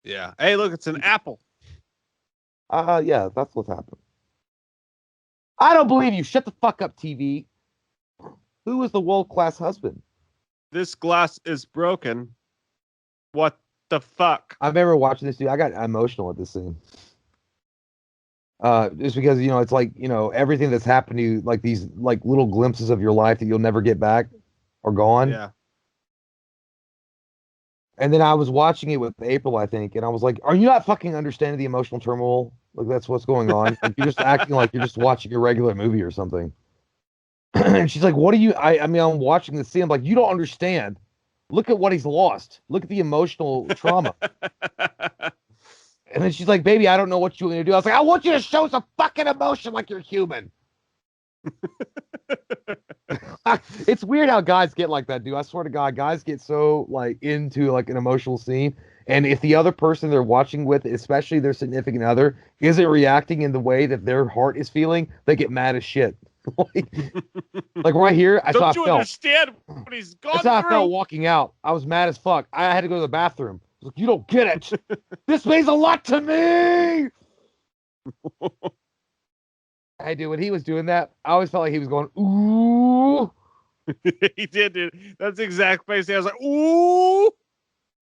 Yeah. Hey, look, it's an apple. Yeah, that's what's happened. I don't believe you. Shut the fuck up, TV. Who is the world-class husband? This glass is broken. What the fuck? I remember watching this dude. I got emotional at this scene. Just because it's like everything that's happened to you, like these like little glimpses of your life that you'll never get back or gone. Yeah. And then I was watching it with April, I think, and I was like, "Are you not fucking understanding the emotional turmoil? Like that's what's going on. Like you're just acting like you're just watching a regular movie or something." And she's like, "What are you?" I mean, I'm watching the scene. I'm like, "You don't understand. Look at what he's lost. Look at the emotional trauma." And then she's like, "Baby, I don't know what you want to do." I was like, "I want you to show some fucking emotion like you're human." It's weird how guys get like that, dude. I swear to God, guys get so like into like an emotional scene, and if the other person they're watching with, especially their significant other, isn't reacting in the way that their heart is feeling, they get mad as shit. like right here, I Don't you understand what he's gone That's how through? I felt walking out. I was mad as fuck. I had to go to the bathroom. I was like, "You don't get it. This means a lot to me." Hey, dude, when he was doing that, I always felt like he was going, "Ooh." He did, dude. That's the exact face. I was like, "Ooh,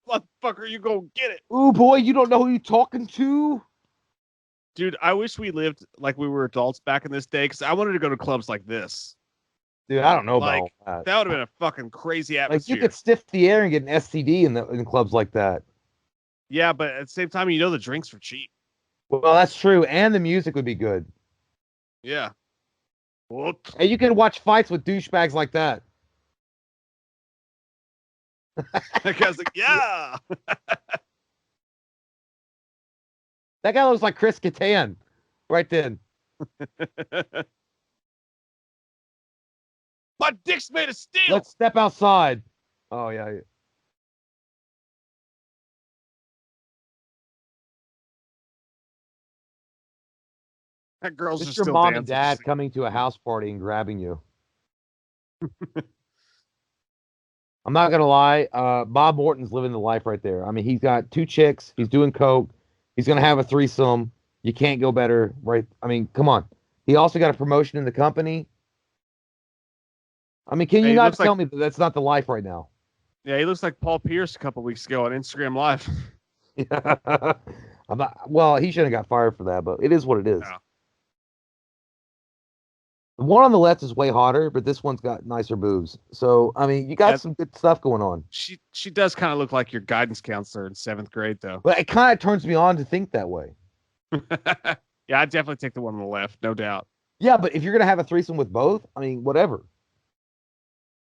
motherfucker, you go get it." "Ooh, boy, you don't know who you're talking to." Dude, I wish we lived like we were adults back in this day because I wanted to go to clubs like this. Dude, I don't know like, about that would have been a fucking crazy atmosphere. Like, you could sniff the air and get an STD in clubs like that. Yeah, but at the same time, the drinks are cheap. Well, that's true, and the music would be good. Yeah. Whoop. And you can watch fights with douchebags like that. That guy's like, yeah. That guy looks like Chris Kattan right then. My dick's made of steel. Let's step outside. Oh, yeah. That girl's It's just your still mom dancing. and dad coming to a house party and grabbing you. I'm not gonna lie. Bob Morton's living the life right there. I mean, he's got 2 chicks. He's doing coke. He's gonna have a threesome. You can't go better, right? I mean, come on. He also got a promotion in the company. I mean, can you not tell me that that's not the life right now? Yeah, he looks like Paul Pierce a couple weeks ago on Instagram Live. Yeah. I'm not, well, he shouldn't have got fired for that, but it is what it is. No. The one on the left is way hotter, but this one's got nicer boobs. So, I mean, you got some good stuff going on. She does kind of look like your guidance counselor in 7th grade, though. But it kind of turns me on to think that way. Yeah, I'd definitely take the one on the left, no doubt. Yeah, but if you're going to have a threesome with both, I mean, whatever.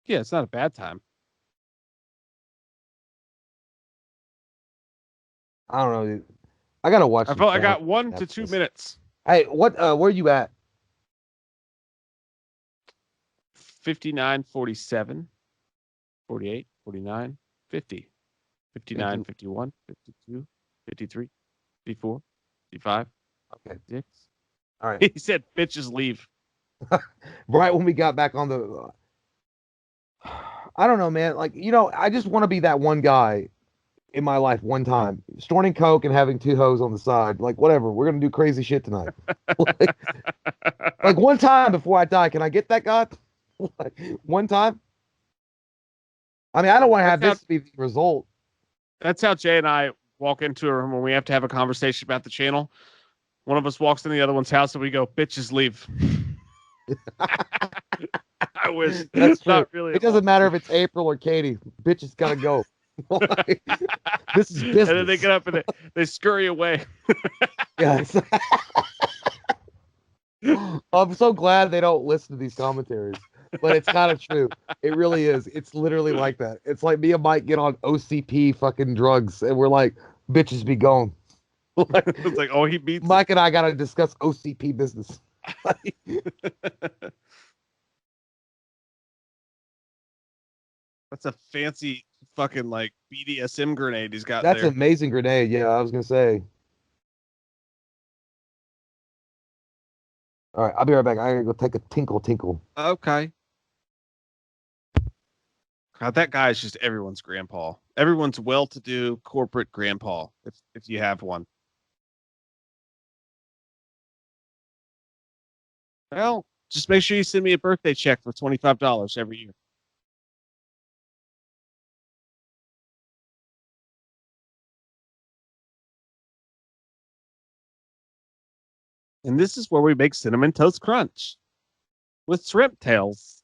Yeah, it's not a bad time. I don't know, dude. I got to watch I got 1 to 2 minutes. Hey, where are you at? 59, 47, 48, 49, 50, 59, 51, 52, 53, 54, 55, okay. 56. All right. He said, bitches leave. Right when we got back on the, I don't know, man. Like, I just want to be that one guy in my life one time, snorting coke and having two hoes on the side. Like, whatever, we're gonna do crazy shit tonight. like, like one time before I die, can I get that, God? Like, one time. I mean, I don't want to have this be the result. That's how Jay and I walk into a room when we have to have a conversation about the channel. One of us walks in the other one's house and we go, "Bitches leave." I wish. That's true. Not really. It doesn't matter if it's April or Katie. Bitches gotta go. This is business. And then they get up and they scurry away. Yes. I'm so glad they don't listen to these commentaries, but it's kind of true. It really is. It's literally like that. It's like me and Mike get on OCP fucking drugs, and we're like, bitches be gone. It's like, oh, he beats Mike and I gotta discuss OCP business. That's a fancy fucking like BDSM grenade he's got That's there. an amazing grenade. Yeah, I was gonna say. All right, I'll be right back. I gotta go take a tinkle. Okay. God, that guy is just everyone's grandpa. Everyone's well-to-do corporate grandpa, if you have one. Well, just make sure you send me a birthday check for $25 every year. And this is where we make Cinnamon Toast Crunch with shrimp tails.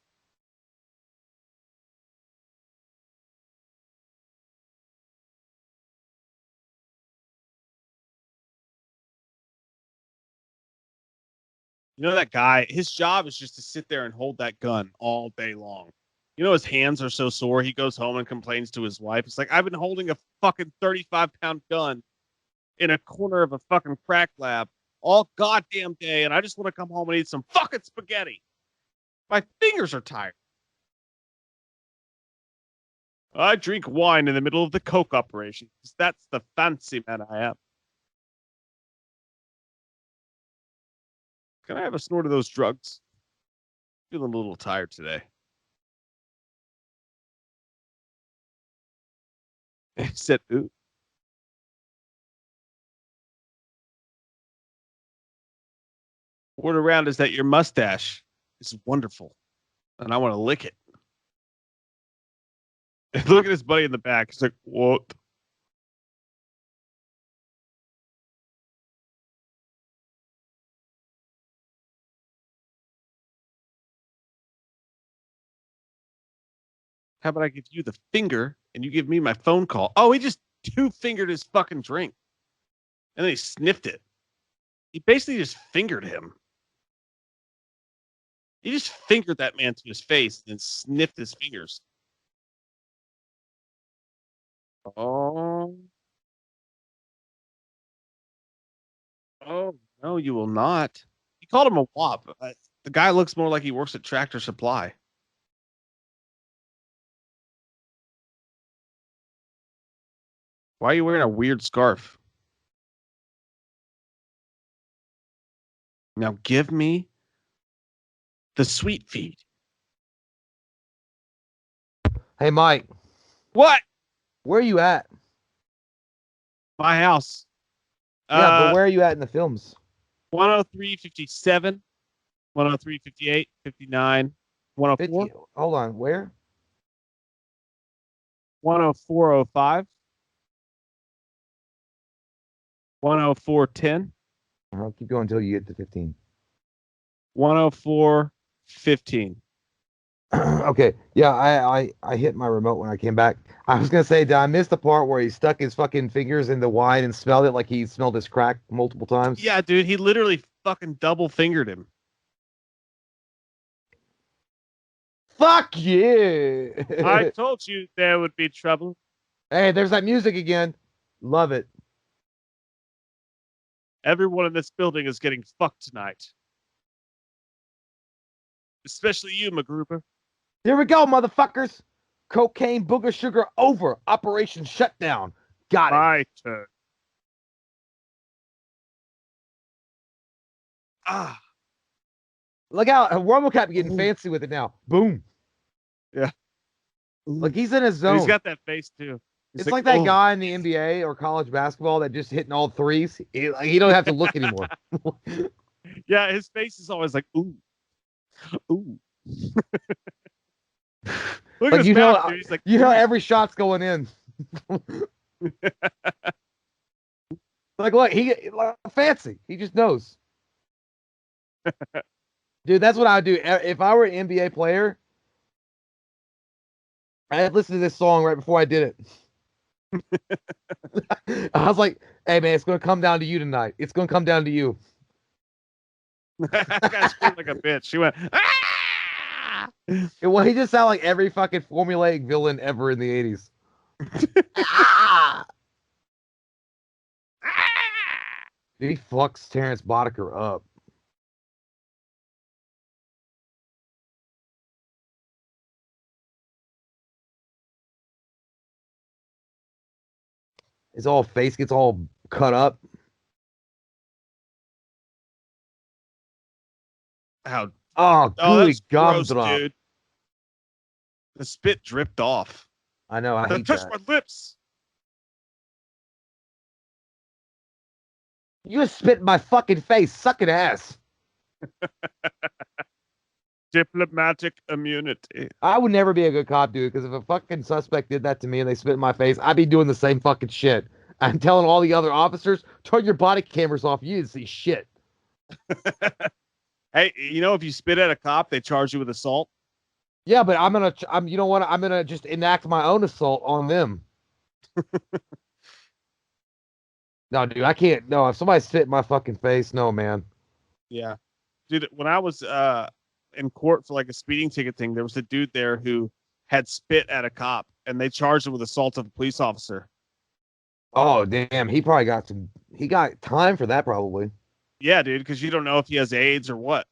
You know that guy, his job is just to sit there and hold that gun all day long. You know, his hands are so sore. He goes home and complains to his wife. It's like, I've been holding a fucking 35-pound gun in a corner of a fucking crack lab all goddamn day, and I just want to come home and eat some fucking spaghetti. My fingers are tired. I drink wine in the middle of the coke operation because that's the fancy man I am. Can I have a snort of those drugs? Feeling a little tired today. He said, ooh. Word around is that your mustache is wonderful, and I want to lick it. Look at his buddy in the back. He's like, what? How about I give you the finger and you give me my phone call? Oh, he just two-fingered his fucking drink. And then he sniffed it. He basically just fingered him. He just fingered that man to his face and then sniffed his fingers. Oh. Oh, no, you will not. He called him a wop. The guy looks more like he works at Tractor Supply. Why are you wearing a weird scarf? Now give me the sweet feed. Hey, Mike. What? Where are you at? My house. Yeah, but where are you at in the films? 103, 57, 103, 58, 59, 104. 50, hold on, where? 104.05, 104.10. I'll keep going until you get to 15. 104.15. Okay, yeah, I hit my remote when I came back. I was gonna say, did I miss the part where he stuck his fucking fingers in the wine and smelled it like he smelled his crack multiple times? Yeah, dude, he literally fucking double fingered him. Fuck yeah! I told you there would be trouble. Hey, there's that music again. Love it. Everyone in this building is getting fucked tonight. Especially you, MacGruber. Here we go, motherfuckers. Cocaine booger sugar over. Operation shutdown. Got it. My turn. Ah. Look how RoboCop getting Ooh. fancy with it now. Boom. Yeah. Like he's in his And he's zone. got that face too. He's It's like that oh. guy in the NBA or college basketball that just hitting all threes. He don't have to look anymore. Yeah, his face is always like, ooh, ooh. Look at Like his mouth, dude. He's like, every shot's going in. Like, look, fancy. He just knows. Dude, that's what I would do. If I were an NBA player, I'd listen to this song right before I did it. I was like, hey, man, it's going to come down to you tonight. It's going to come down to you. that guy screamed like a bitch. He went, ah! Well, he just sounded like every fucking formulaic villain ever in the 80s. Ah! Dude, he fucks Terrence Boddicker up. His whole face gets all cut up. How? Oh, Oh, gooey that's gross, gumdrop. dude. The spit dripped off. I know, I hate touched that. my lips. You just spit in my fucking face, sucking ass. Diplomatic immunity. I would never be a good cop, dude, because if a fucking suspect did that to me and they spit in my face, I'd be doing the same fucking shit. I'm telling all the other officers, turn your body cameras off. You didn't see shit. Hey, you know, if you spit at a cop, they charge you with assault. Yeah, but you know what? I'm gonna just enact my own assault on them. No, dude, I can't. No, if somebody spit in my fucking face, no, man. Yeah. Dude, when I was in court for like a speeding ticket thing, there was a dude there who had spit at a cop and they charged him with assault of a police officer. Oh, damn, he probably got some. He got time for that, probably. Yeah, dude, because you don't know if he has AIDS or what.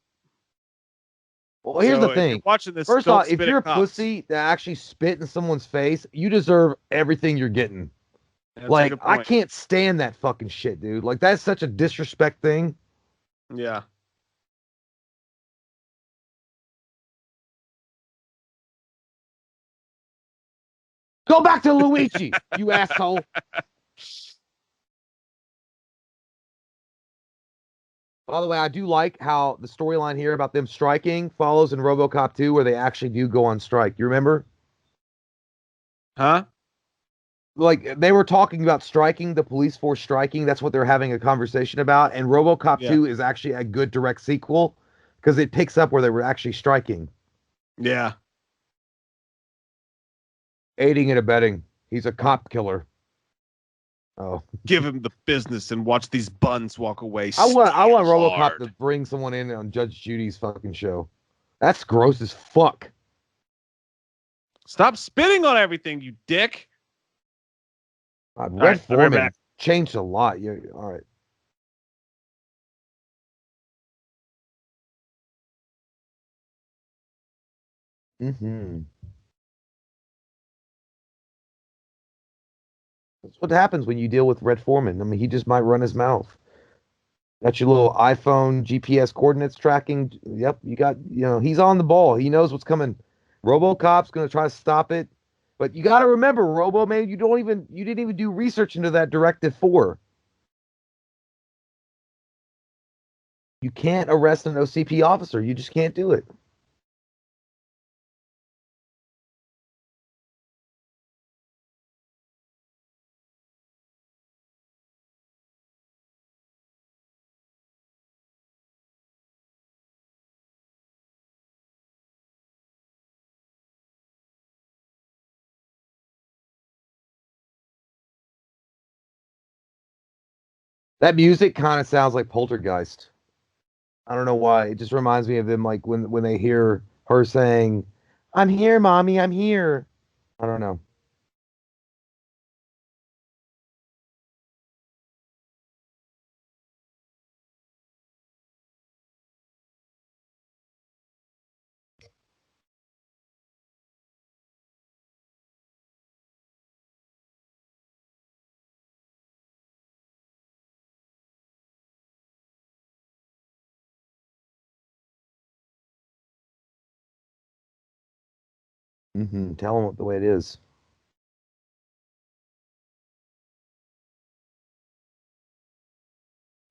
Well, here's the So if you're thing. watching this, First don't off, if spit you're at a cops. pussy that actually spit in someone's face, you deserve everything you're getting. That's a Like, good I point. can't stand that fucking shit, dude. Like, that's such a disrespect thing. Yeah. Go back to Luigi, you asshole. By the way, I do like how the storyline here about them striking follows in RoboCop 2, where they actually do go on strike. You remember? Huh? Like, they were talking about striking, the police force striking. That's what they're having a conversation about. And RoboCop Yeah. 2 is actually a good direct sequel because it picks up where they were actually striking. Yeah. Aiding and abetting. He's a cop killer. Oh. Give him the business and watch these buns walk away. I want RoboCop hard. to bring someone in on Judge Judy's fucking show. That's gross as fuck. Stop spitting on everything, you dick. Red right, I'll be right Foreman back. changed a lot. Yeah, all right. Mm-hmm. That's what happens when you deal with Red Foreman. I mean, he just might run his mouth. Got your little iPhone GPS coordinates tracking. Yep, he's on the ball. He knows what's coming. RoboCop's gonna try to stop it. But you gotta remember, Robo, man, you didn't even do research into that Directive 4. You can't arrest an OCP officer. You just can't do it. That music kind of sounds like Poltergeist. I don't know why. It just reminds me of them like when they hear her saying, "I'm here, mommy, I'm here." I don't know. Tell them the way it is.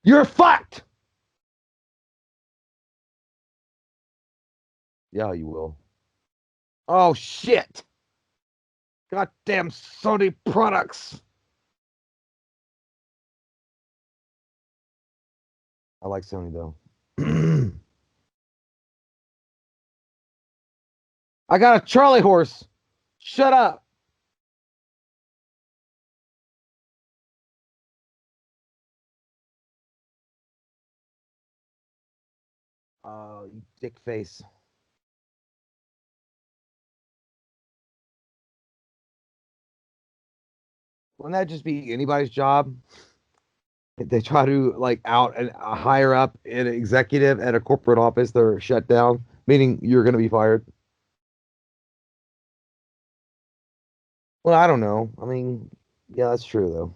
You're fucked. Yeah, you will. Oh shit! Goddamn Sony products. I like Sony though. I got a Charlie horse. Shut up. Oh, you dick face. Wouldn't that just be anybody's job? If they try to like out and higher up an executive at a corporate office, they're shut down, meaning you're going to be fired. Well, I don't know. I mean, yeah, that's true though.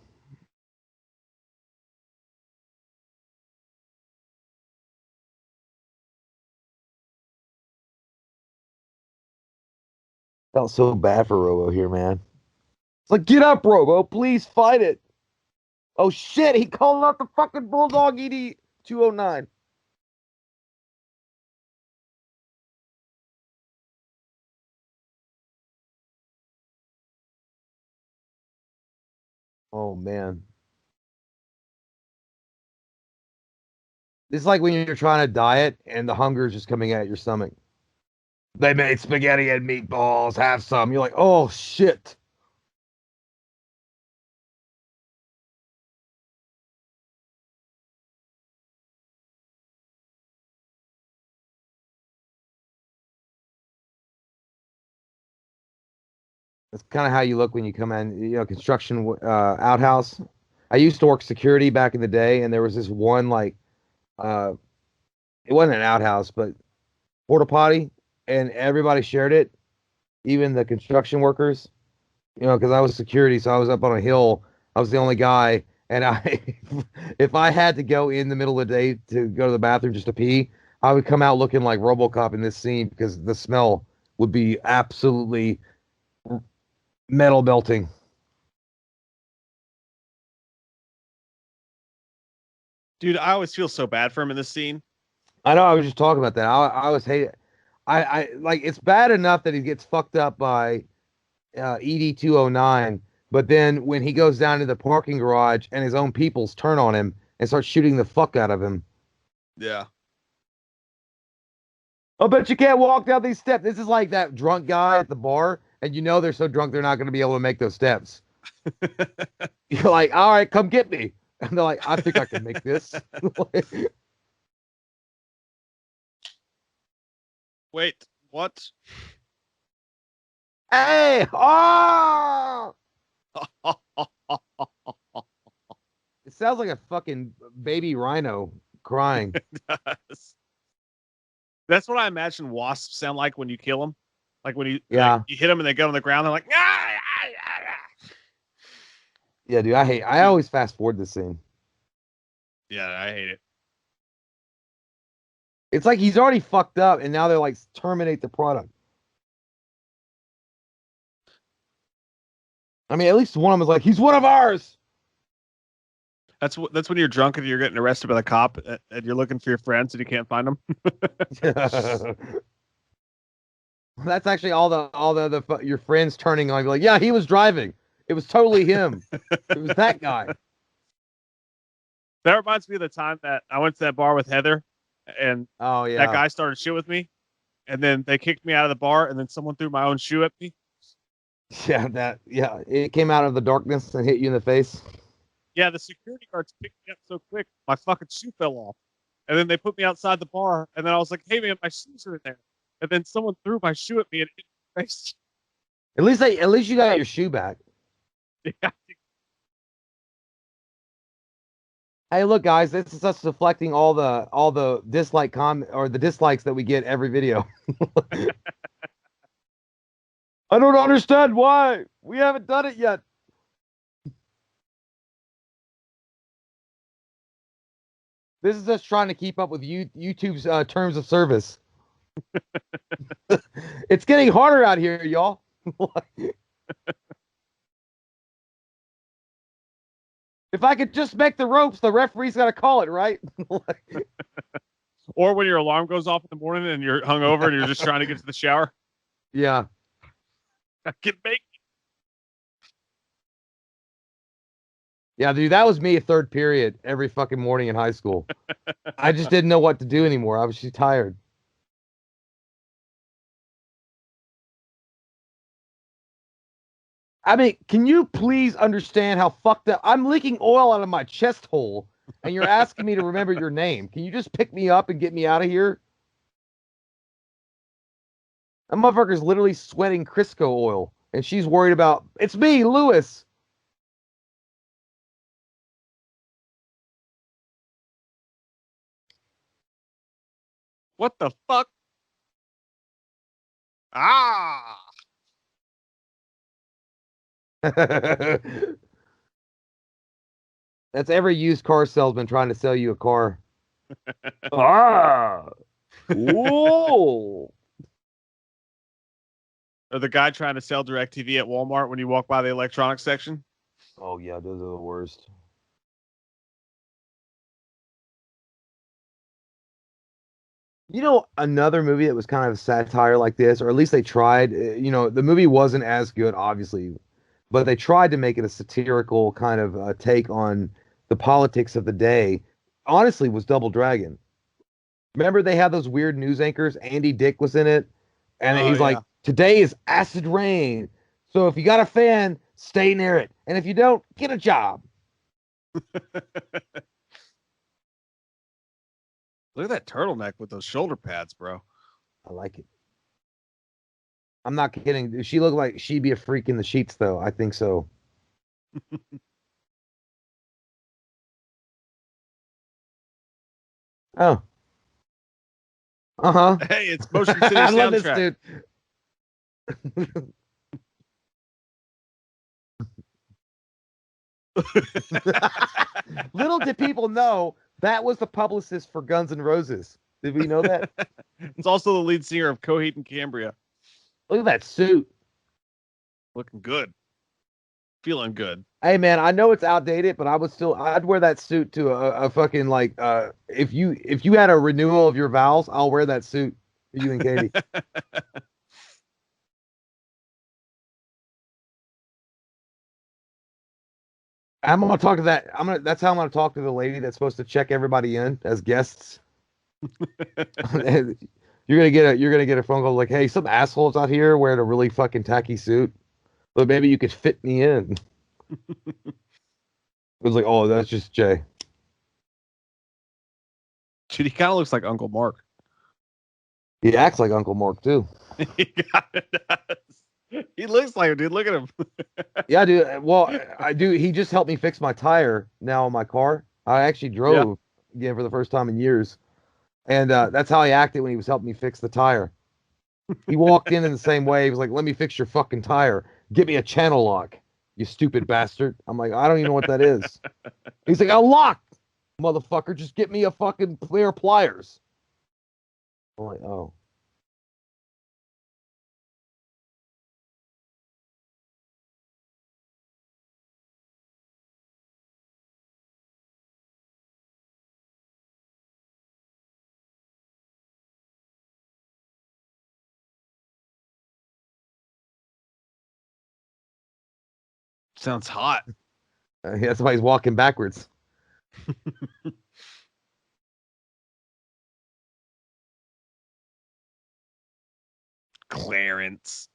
Felt so bad for Robo here, man. It's like, get up, Robo, please fight it. Oh shit, he called out the fucking Bulldog ED 209. Oh man. It's like when you're trying to diet and the hunger is just coming at your stomach. They made spaghetti and meatballs. Have some. You're like, oh shit. That's kind of how you look when you come in, construction outhouse. I used to work security back in the day, and there was this one like, uh, it wasn't an outhouse, but porta potty, and everybody shared it, even the construction workers. Because I was security, so I was up on a hill. I was the only guy, and if I had to go in the middle of the day to go to the bathroom just to pee, I would come out looking like RoboCop in this scene because the smell would be absolutely metal melting. Dude, I always feel so bad for him in this scene. I know. I was just talking about that. I always hate it. I like it's bad enough that he gets fucked up by ED 209, but then when he goes down to the parking garage and his own peoples turn on him and start shooting the fuck out of him. Yeah. I bet you can't walk down these steps. This is like that drunk guy at the bar, and they're so drunk they're not going to be able to make those steps. You're like, all right, come get me. And they're like, I think I can make this. Wait, what? Hey! Oh! It sounds like a fucking baby rhino crying. That's what I imagine wasps sound like when you kill them. Like when you you hit them and they get on the ground, they're like, ah, ah, ah, ah. Yeah, dude, I always fast forward this scene. Yeah, I hate it. It's like he's already fucked up, and now they're like terminate the product. I mean, at least one of them is like, he's one of ours. That's when you're drunk and you're getting arrested by the cop and you're looking for your friends and you can't find them. That's actually all the your friends turning on, like, yeah, he was driving. It was totally him. It was that guy. That reminds me of the time that I went to that bar with Heather, and oh yeah, that guy started shit with me, and then they kicked me out of the bar, and then someone threw my own shoe at me. Yeah, it came out of the darkness and hit you in the face. Yeah, the security guards picked me up so quick, my fucking shoe fell off, and then they put me outside the bar, and then I was like, "Hey man, my shoes are in there," and then someone threw my shoe at me and hit my face. At least you got your shoe back. Yeah. Hey, look, guys, this is us deflecting all the the dislikes that we get every video. I don't understand why we haven't done it yet. This is us trying to keep up with YouTube's terms of service. It's getting harder out here, y'all. If I could just make the ropes, the referee's got to call it, right? Or when your alarm goes off in the morning and you're hungover and you're just trying to get to the shower. Yeah. I can make. Yeah, dude, that was me at third period every fucking morning in high school. I just didn't know what to do anymore. I was just tired. I mean, can you please understand how fucked up I'm leaking oil out of my chest hole and you're asking me to remember your name? Can you just pick me up and get me out of here? That motherfucker's literally sweating Crisco oil and she's worried about it's me, Lewis. What the fuck? Ah! That's every used car salesman trying to sell you a car. Ah! Whoa! Or the guy trying to sell DirecTV at Walmart when you walk by the electronics section. Oh, yeah, those are the worst. You know, another movie that was kind of satire like this, or at least they tried, the movie wasn't as good, obviously, but they tried to make it a satirical kind of take on the politics of the day. Honestly, was Double Dragon. Remember they had those weird news anchors? Andy Dick was in it, and Oh, he's like, yeah. "Today is acid rain, so if you got a fan, stay near it, and if you don't, get a job." Look at that turtleneck with those shoulder pads, bro. I like it. I'm not kidding. Does she look like she'd be a freak in the sheets, though? I think so. Oh, uh-huh. Hey, it's Motion City I love this soundtrack. dude. Little did people know that was the publicist for Guns N' Roses. Did we know that? It's also the lead singer of Coheed and Cambria. Look at that suit. Looking good. Feeling good. Hey man, I know it's outdated, but I'd wear that suit to a fucking if you had a renewal of your vows, I'll wear that suit for you and Katie. I'm gonna talk to that. That's how I'm gonna talk to the lady that's supposed to check everybody in as guests. You're gonna get a phone call like, hey, some assholes out here wearing a really fucking tacky suit, but maybe you could fit me in. It was like, oh, that's just Jay. Dude, he kind of looks like Uncle Mark. He acts like Uncle Mark too. He kind of does. He looks like him, dude. Look at him. Yeah, dude. Well, I do. He just helped me fix my tire now on my car. I actually drove again for the first time in years, and that's how he acted when he was helping me fix the tire. He walked in the same way. He was like, "Let me fix your fucking tire. Get me a channel lock, you stupid bastard." I'm like, "I don't even know what that is." He's like, "A lock, motherfucker. Just get me a fucking pair of pliers." I'm like, "Oh." Sounds hot. That's why he's walking backwards. Clarence.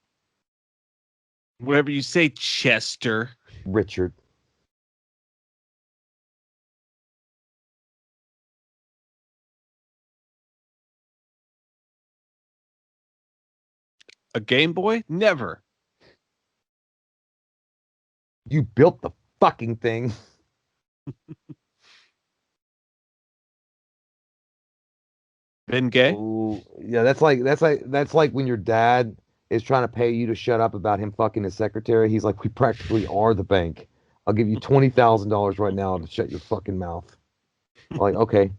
Whatever you say, Chester. Richard. A Game Boy? Never. You built the fucking thing. Been gay? Ooh, yeah, that's like when your dad is trying to pay you to shut up about him fucking his secretary. He's like, we practically are the bank. I'll give you $20,000 right now to shut your fucking mouth. I'm like, okay.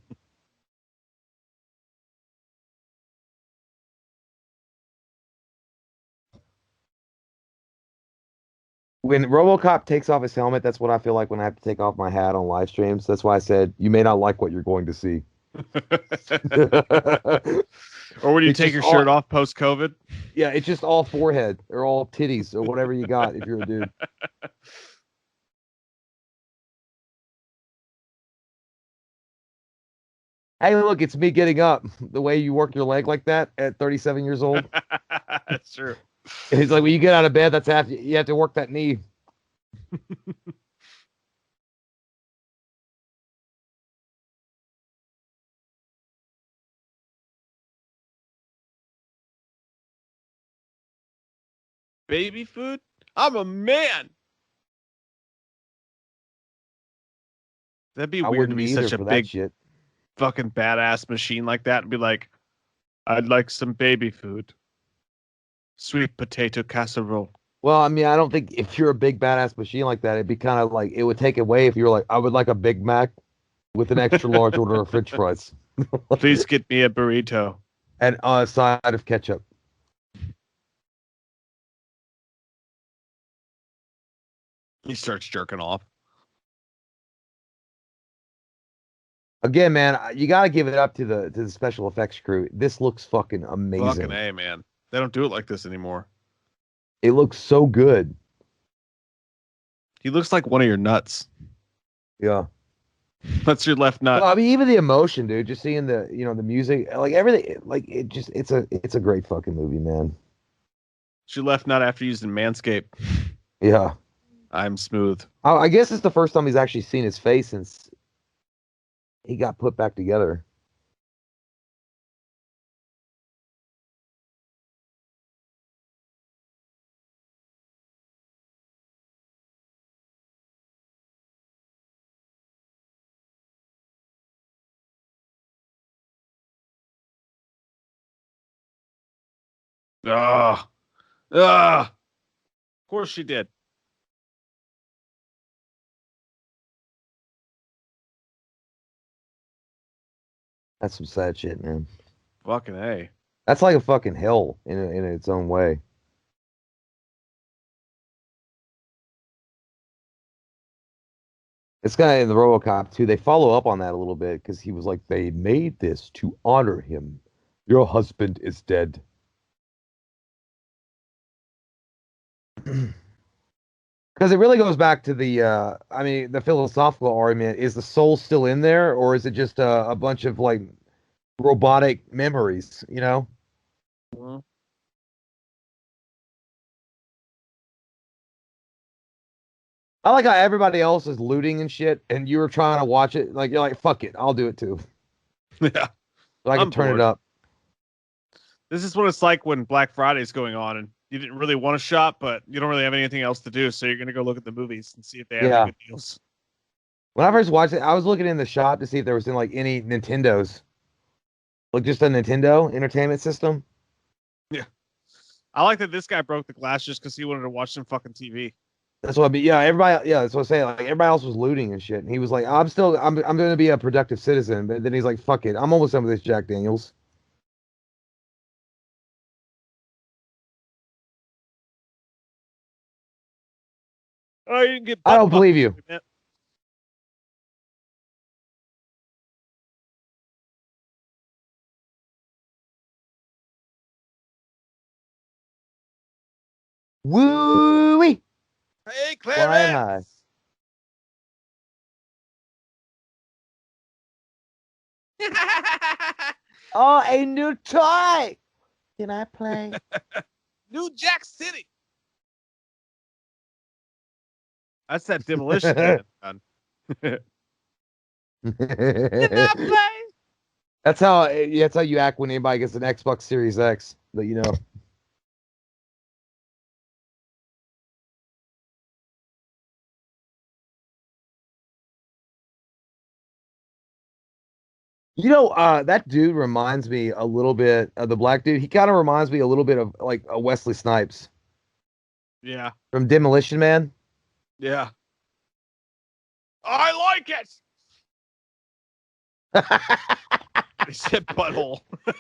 When RoboCop takes off his helmet, that's what I feel like when I have to take off my hat on live streams. That's why I said you may not like what you're going to see. Or when you It's take just your all, shirt off post COVID. yeah, it's just all forehead or all titties or whatever you got if you're a dude. Hey, look, it's me getting up. The way you work your leg like that at 37 years old. That's true. It's like when you get out of bed, that's after you have to work that knee. Baby food? I'm a man. That'd be I weird to wouldn't be be either such a for that big shit. fucking badass machine like that and be like, I'd like some baby food. Sweet potato casserole. Well, I mean, I don't think if you're a big badass machine like that, it'd be kind of like it would take away if you were like, I would like a Big Mac with an extra large order of French fries Please get me a burrito. and a side of ketchup. He starts jerking off. Again, man, you got to give it up to the special effects crew. This looks fucking Fucking amazing. A, man. They don't do it like this anymore. It looks so good. He looks like one of your nuts. Yeah. That's your left nut. Well, I mean, even the emotion, dude. Just seeing the music, like everything, like it's a great fucking movie, man. It's your left nut after using Manscaped. Yeah. I'm smooth. I guess it's the first time he's actually seen his face since he got put back together. Ugh. Ugh. Of course she did. That's some sad shit, man. Fucking A. That's like a fucking hell in its own way. This guy in the RoboCop too, they follow up on that a little bit because he was like, they made this to honor him. Your husband is dead. Because it really goes back to I mean, the philosophical argument: is the soul still in there, or is it just a bunch of like robotic memories? You know? Mhm. I like how everybody else is looting and shit, and you were trying to watch it. Like you're like, fuck it, I'll do it too. Yeah. So I can I'm turn bored. it up. This is what it's like when Black Friday's going on and you didn't really want to shop, but you don't really have anything else to do. So you're going to go look at the movies and see if they have any Yeah. good deals. When I first watched it, I was looking in the shop to see if there was any Nintendos, like just a Nintendo Entertainment System. Yeah. I like that this guy broke the glass just because he wanted to watch some fucking TV. That's what I mean. Yeah, everybody. Yeah, that's what I'm saying. Like everybody else was looting and shit, and he was like, I'm going to be a productive citizen." But then he's like, "Fuck it, I'm almost done with this Jack Daniels." Oh, you can get I butt don't fucked. believe you. Man. Woo wee, Hey, flying high. Clarence. Oh, a new toy. Can I play? New Jack City. That's that demolition man. Done. Can I play? That's how you act when anybody gets an Xbox Series X. But you know. That dude reminds me a little bit of the black dude. He kind of reminds me a little bit of like a Wesley Snipes Yeah. from Demolition Man. Yeah. I like it. He said butthole. He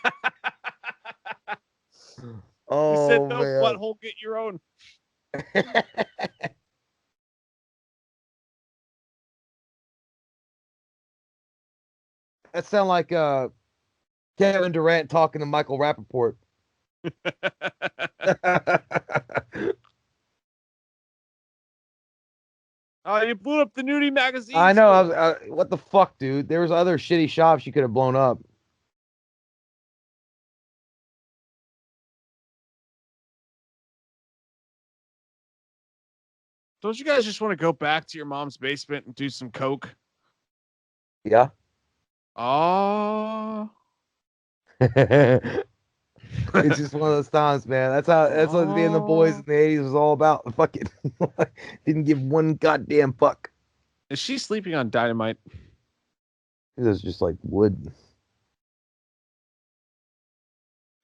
said Oh no man. butthole, get your own. That sound like Kevin Durant talking to Michael Rappaport. Oh, you blew up the nudie magazine. I know. What the fuck, dude? There was other shitty shops you could have blown up. Don't you guys just want to go back to your mom's basement and do some coke? Yeah. Oh. It's just one of those times, man. That's what being the boys in the 80s was all about. Fuck it. Didn't give one goddamn fuck. Is she sleeping on dynamite? It was just like wood.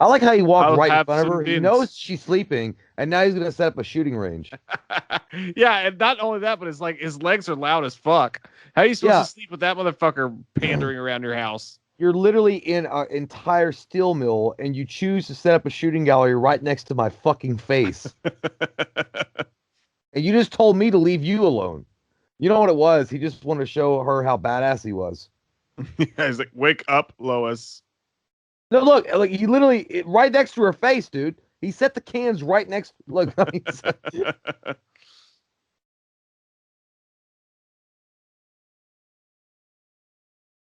I like how he walked right in front of her. He knows she's sleeping, and now he's gonna set up a shooting range. Yeah, and not only that, but it's like his legs are loud as fuck. How are you supposed to sleep with that motherfucker pandering around your house? You're literally in an entire steel mill, and you choose to set up a shooting gallery right next to my fucking face. And you just told me to leave you alone. You know what it was? He just wanted to show her how badass he was. He's like, wake up, Lois. No, look, like he literally right next to her face, dude. He set the cans right next. Look, I mean,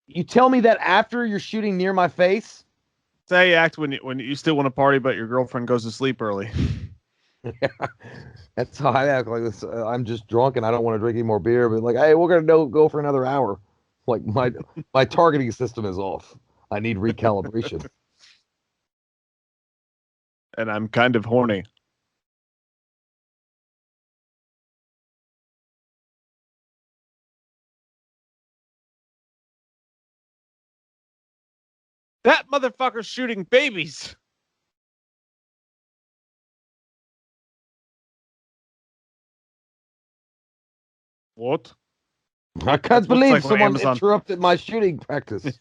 you tell me that after you're shooting near my face. That's how you act when you still want to party, but your girlfriend goes to sleep early. Yeah, that's how I act. Like this, I'm just drunk and I don't want to drink any more beer. But like, hey, we're gonna go for another hour. Like my targeting system is off. I need recalibration. And I'm kind of horny. That motherfucker's shooting babies. What? I can't believe someone interrupted my shooting practice.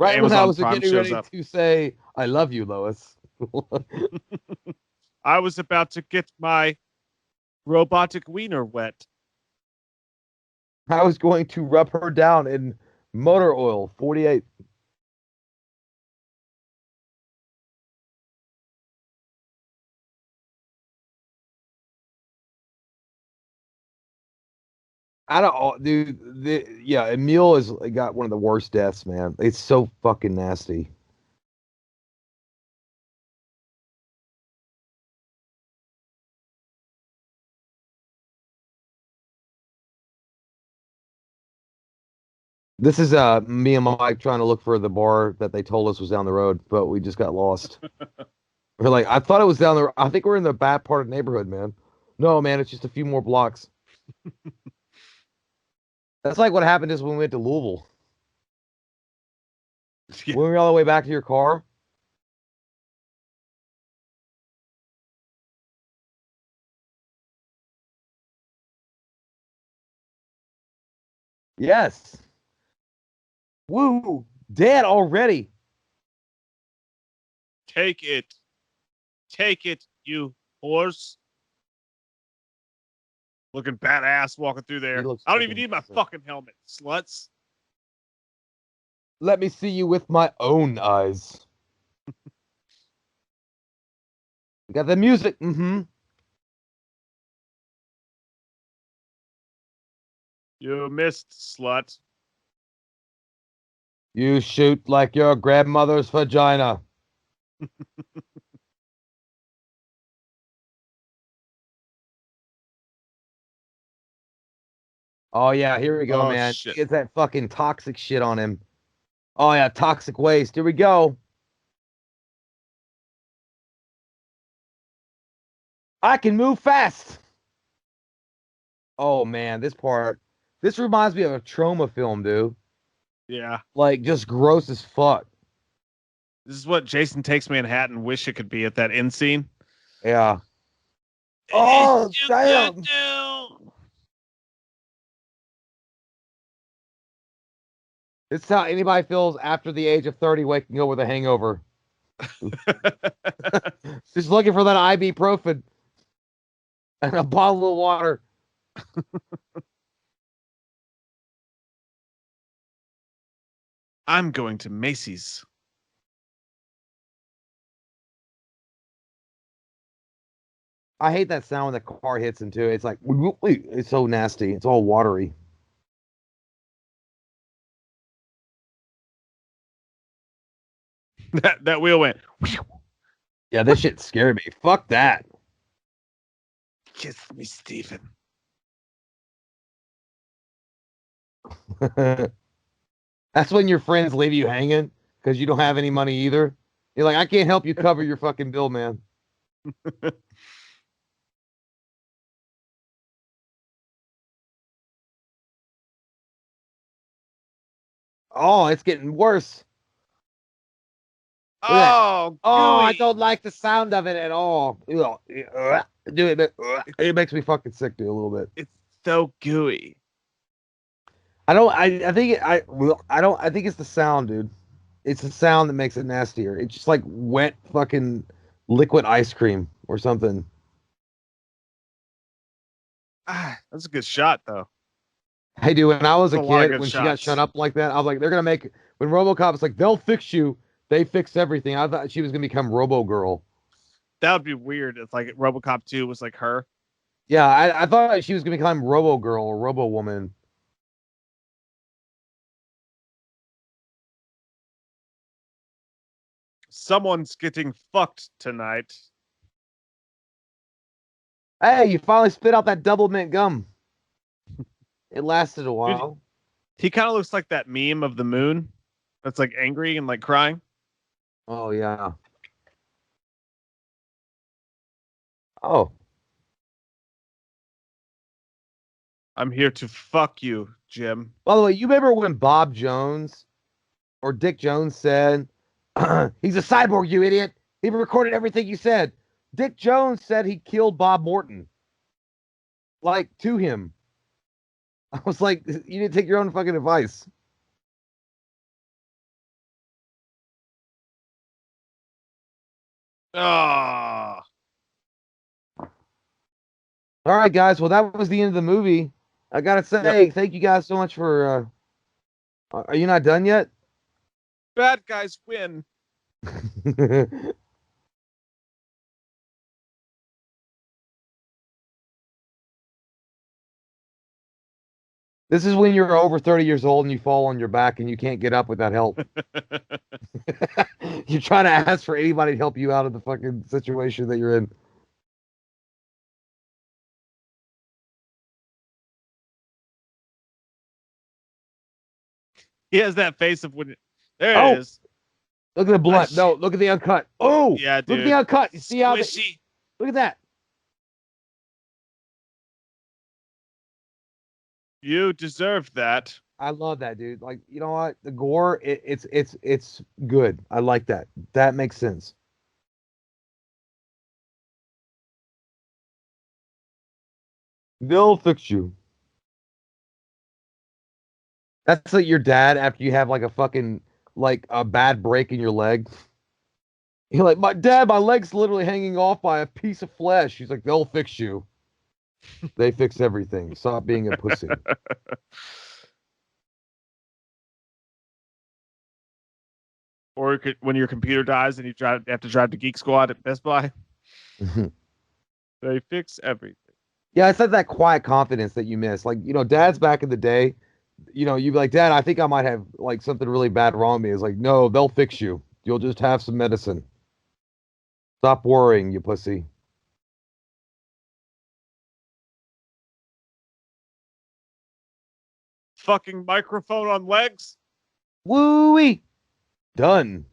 Right when I was getting ready to say, I love you, Lois. I was about to get my robotic wiener wet. I was going to rub her down in motor oil 48. I don't, dude. Yeah, Emil has got one of the worst deaths, man. It's so fucking nasty. This is me and Mike trying to look for the bar that they told us was down the road, but we just got lost. We're like, I thought it was down there. I think we're in the bad part of the neighborhood, man. No, man, it's just a few more blocks. That's like what happened is when we went to Louisville. Yeah. When we were all the way back to your car. Yes. Woo! Dead already. Take it. Take it, you horse. Looking badass walking through there. I don't even need my fucking helmet, sluts. Let me see you with my own eyes. We got the music. Mm-hmm. You missed, slut. You shoot like your grandmother's vagina. Oh, yeah, here we go, man. Shit. Get that fucking toxic shit on him. Oh, yeah, toxic waste. Here we go. I can move fast. Oh, man, this part. This reminds me of a trauma film, dude. Yeah. Like, just gross as fuck. This is what Jason Takes Manhattan wish it could be at that end scene. Yeah. Oh, damn. It's how anybody feels after the age of 30 waking up with a hangover. Just looking for that ibuprofen and a bottle of water. I'm going to Macy's. I hate that sound when the car hits into it. It's like, it's so nasty. It's all watery. That wheel went. Yeah, this shit scared me. Fuck that. Kiss me, Stephen. That's when your friends leave you hanging because you don't have any money either. You're like, I can't help you cover your fucking bill, man. Oh, it's getting worse. Oh, oh, I gooey. don't like the sound of it at all. Dude, it makes me fucking sick, dude, a little bit. It's so gooey. I think I think it's the sound, dude. It's the sound that makes it nastier. It's just like wet fucking liquid ice cream or something. That's a good shot, though. Hey, dude, when I was a That's a lot of kid, good when she got shots. shut up like that, I was like, they're gonna make when RoboCop's like, they'll fix you. They fix everything. I thought she was gonna become Robo Girl. That would be weird. It's like RoboCop 2 was like her. Yeah, I thought she was gonna become Robo Girl or Robo Woman. Someone's getting fucked tonight. Hey, you finally spit out that double mint gum. It lasted a while. Dude, he kind of looks like that meme of the moon that's like angry and like crying. Oh yeah. Oh. I'm here to fuck you, Jim. By the way, you remember when Bob Jones or Dick Jones said, he's a cyborg, you idiot. He recorded everything you said. Dick Jones said he killed Bob Morton. Like, to him. I was like, you didn't take your own fucking advice. Ah. All right, guys. Well, that was the end of the movie. I gotta say, thank you guys so much for. Are you not done yet? Bad guys win. This is when you're over 30 years old and you fall on your back and you can't get up without help. You're trying to ask for anybody to help you out of the fucking situation that you're in. He has that face of when. There Oh, it is. look at the blunt. No, look at the uncut. Oh, yeah, dude. Look at the uncut. You see how? Squishy. Look at that. You deserved that. I love that, dude. Like, you know what? The gore, it's good. I like that. That makes sense. They'll fix you. That's like your dad after you have like a fucking like a bad break in your leg. You're like, my dad, my leg's literally hanging off by a piece of flesh. He's like, they'll fix you. They fix everything. Stop being a pussy. Or when your computer dies and you have to drive to Geek Squad at Best Buy. They fix everything. Yeah, it's like that quiet confidence that you miss. Like, you know, dads back in the day, you know, you'd be like, Dad, I think I might have like something really bad wrong with me. It's like, no, they'll fix you. You'll just have some medicine. Stop worrying, you pussy. Fucking microphone on legs. Woo-wee. Done.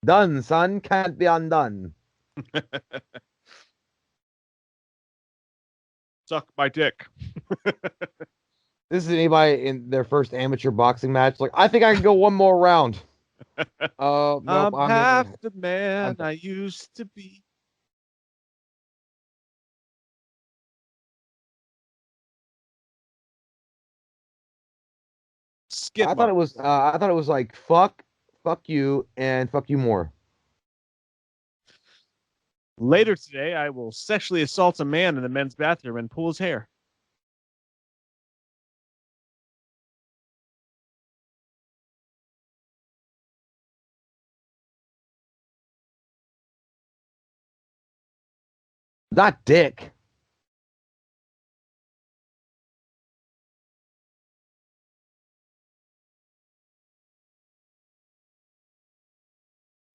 Done, son. Can't be undone. Suck my dick. This is anybody in their first amateur boxing match. Like, I think I can go one more round. Nope. I'm half the man I used to be. I thought it was. I thought it was like fuck you, and fuck you more. Later today, I will sexually assault a man in the men's bathroom and pull his hair. Not Dick.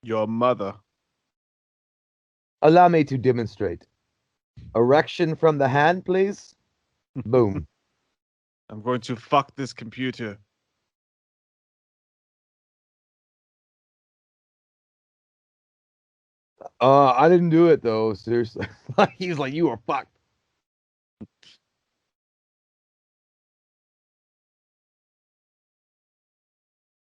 Your mother. Allow me to demonstrate. Erection from the hand, please. Boom. I'm going to fuck this computer. I didn't do it though. Seriously. He's like, you are fucked.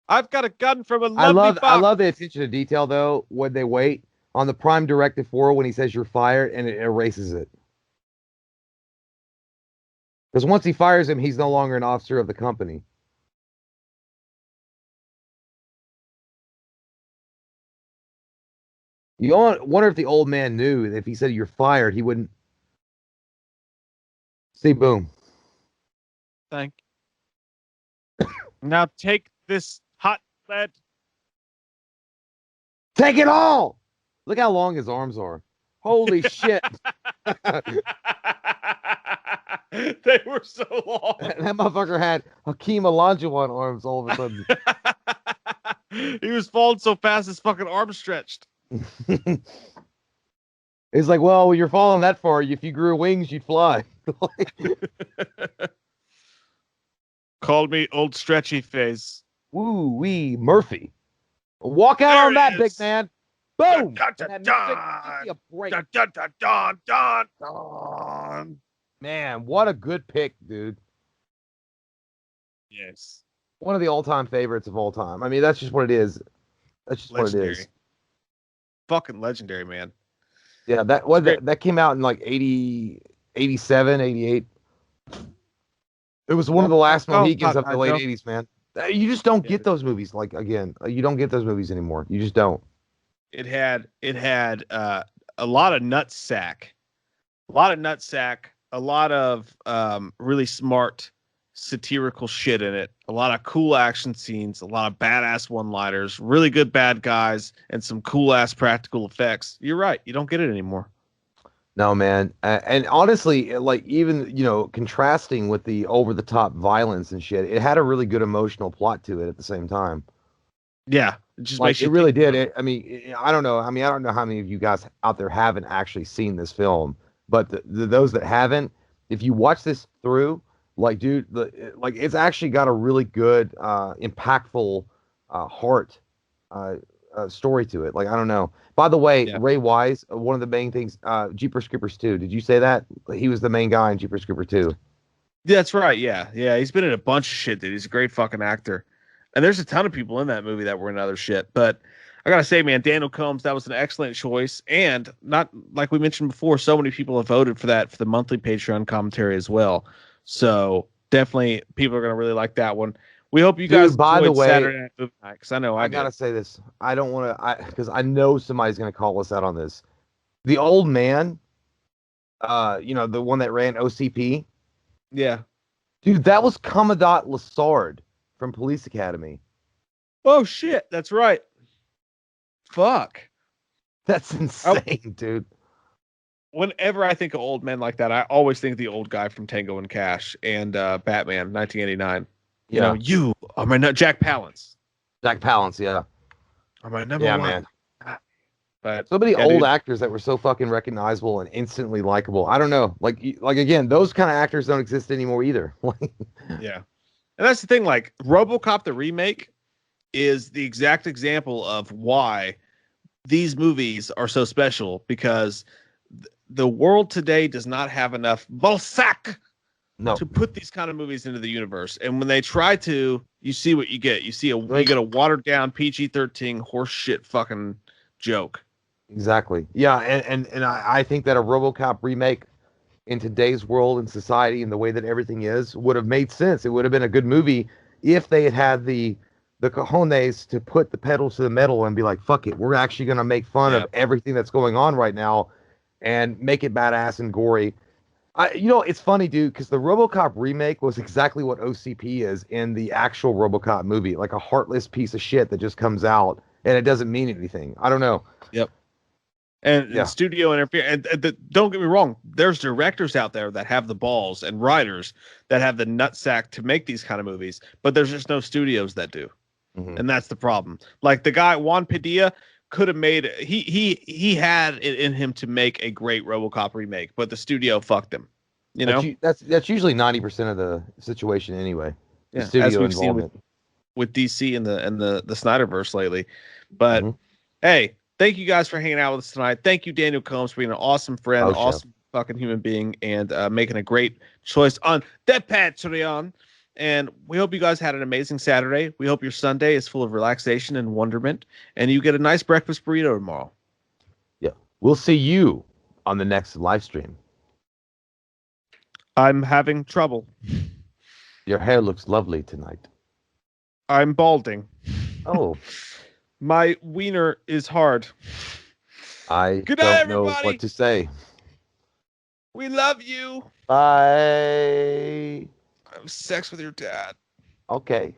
I've got a gun from a lovely box. I love the attention to detail though when they wait on the Prime Directive 4 when he says you're fired and it erases it. Because once he fires him, he's no longer an officer of the company. You wonder if the old man knew that if he said you're fired, he wouldn't. See, boom. Thank you. Now take this hot lead. Take it all! Look how long his arms are. Holy shit. They were so long. That motherfucker had Hakeem Olajuwon arms all of a sudden. He was falling so fast his fucking arm stretched. It's like, well, when you're falling that far, if you grew wings, you'd fly. Called me old stretchy face. Woo wee Murphy. Walk out There on that, it big is. man. Boom. Dun, dun, And that dun, music, give me a break. dun, dun, dun, dun, dun, dun. Man, what a good pick, dude. Yes. One of the all-time favorites of all time. I mean, that's just what it is. That's just Legendary. what it is. Fucking legendary, man. Yeah, that came out in like 80, 87, 88. It was one of the last Mohicans of the late 80s, man. You just don't get those movies. Like, again, you don't get those movies anymore. You just don't. It had a lot of nutsack, a lot of really smart satirical shit in it, a lot of cool action scenes, a lot of badass one-liners, really good bad guys, and some cool ass practical effects. You're right, you don't get it anymore. No, man. And honestly, like, even, contrasting with the over-the-top violence and shit, it had a really good emotional plot to it at the same time. Yeah, it just like, makes you it really did. I mean, I don't know. I mean, I don't know how many of you guys out there haven't actually seen this film, but those that haven't, if you watch this through, like, dude, it's actually got a really good, impactful, heart, story to it. Like, I don't know. By the way, Yeah. Ray Wise, one of the main things, Jeepers Creepers 2. Did you say that? He was the main guy in Jeepers Creepers 2. That's right. Yeah. He's been in a bunch of shit, dude. He's a great fucking actor. And there's a ton of people in that movie that were in other shit. But I gotta say, man, Daniel Combs, that was an excellent choice. And not like we mentioned before, so many people have voted for that for the monthly Patreon commentary as well. So definitely people are gonna really like that one. We hope you guys by the way, Saturday Night Movie Night, because I know I gotta say this. I don't want to, because I know somebody's gonna call us out on this. The old man, the one that ran OCP. Yeah, dude, that was Commandant Lassard from Police Academy. Oh shit, that's right. Fuck, that's insane, dude. Whenever I think of old men like that, I always think of the old guy from Tango and Cash and Batman, 1989. Yeah. You are my Jack Palance. Jack Palance, yeah. Are my number one. Man. But so many old actors that were so fucking recognizable and instantly likable. I don't know. Like again, those kind of actors don't exist anymore either. Yeah. And that's the thing, like RoboCop the remake is the exact example of why these movies are so special, because the world today does not have enough Balzac to put these kind of movies into the universe. And when they try to, you see what you get. You get a watered down PG-13 horse shit fucking joke. Exactly. Yeah, and I think that a RoboCop remake in today's world and society and the way that everything is would have made sense. It would have been a good movie if they had the cojones to put the pedals to the metal and be like, fuck it, we're actually going to make fun of everything that's going on right now and make it badass and gory. It's funny, dude, because the RoboCop remake was exactly what OCP is in the actual RoboCop movie, like a heartless piece of shit that just comes out and it doesn't mean anything. I don't know. Yep. and studio interference. Don't get me wrong, there's directors out there that have the balls and writers that have the nutsack to make these kind of movies, but there's just no studios that do. And that's the problem. Like the guy Juan Padilla could have made he had it in him to make a great RoboCop remake, but the studio fucked him. You know, that's usually 90% of the situation anyway. The yeah, studio as we've involvement. seen with DC and the Snyderverse lately. But hey, thank you guys for hanging out with us tonight. Thank you, Daniel Combs, for being an awesome friend, awesome fucking human being, and making a great choice on the Patreon. And we hope you guys had an amazing Saturday. We hope your Sunday is full of relaxation and wonderment, and you get a nice breakfast burrito tomorrow. Yeah. We'll see you on the next live stream. I'm having trouble. Your hair looks lovely tonight. I'm balding. Oh. My wiener is hard. I Good night, don't know what to say. We love you. Bye. Have sex with your dad. Okay.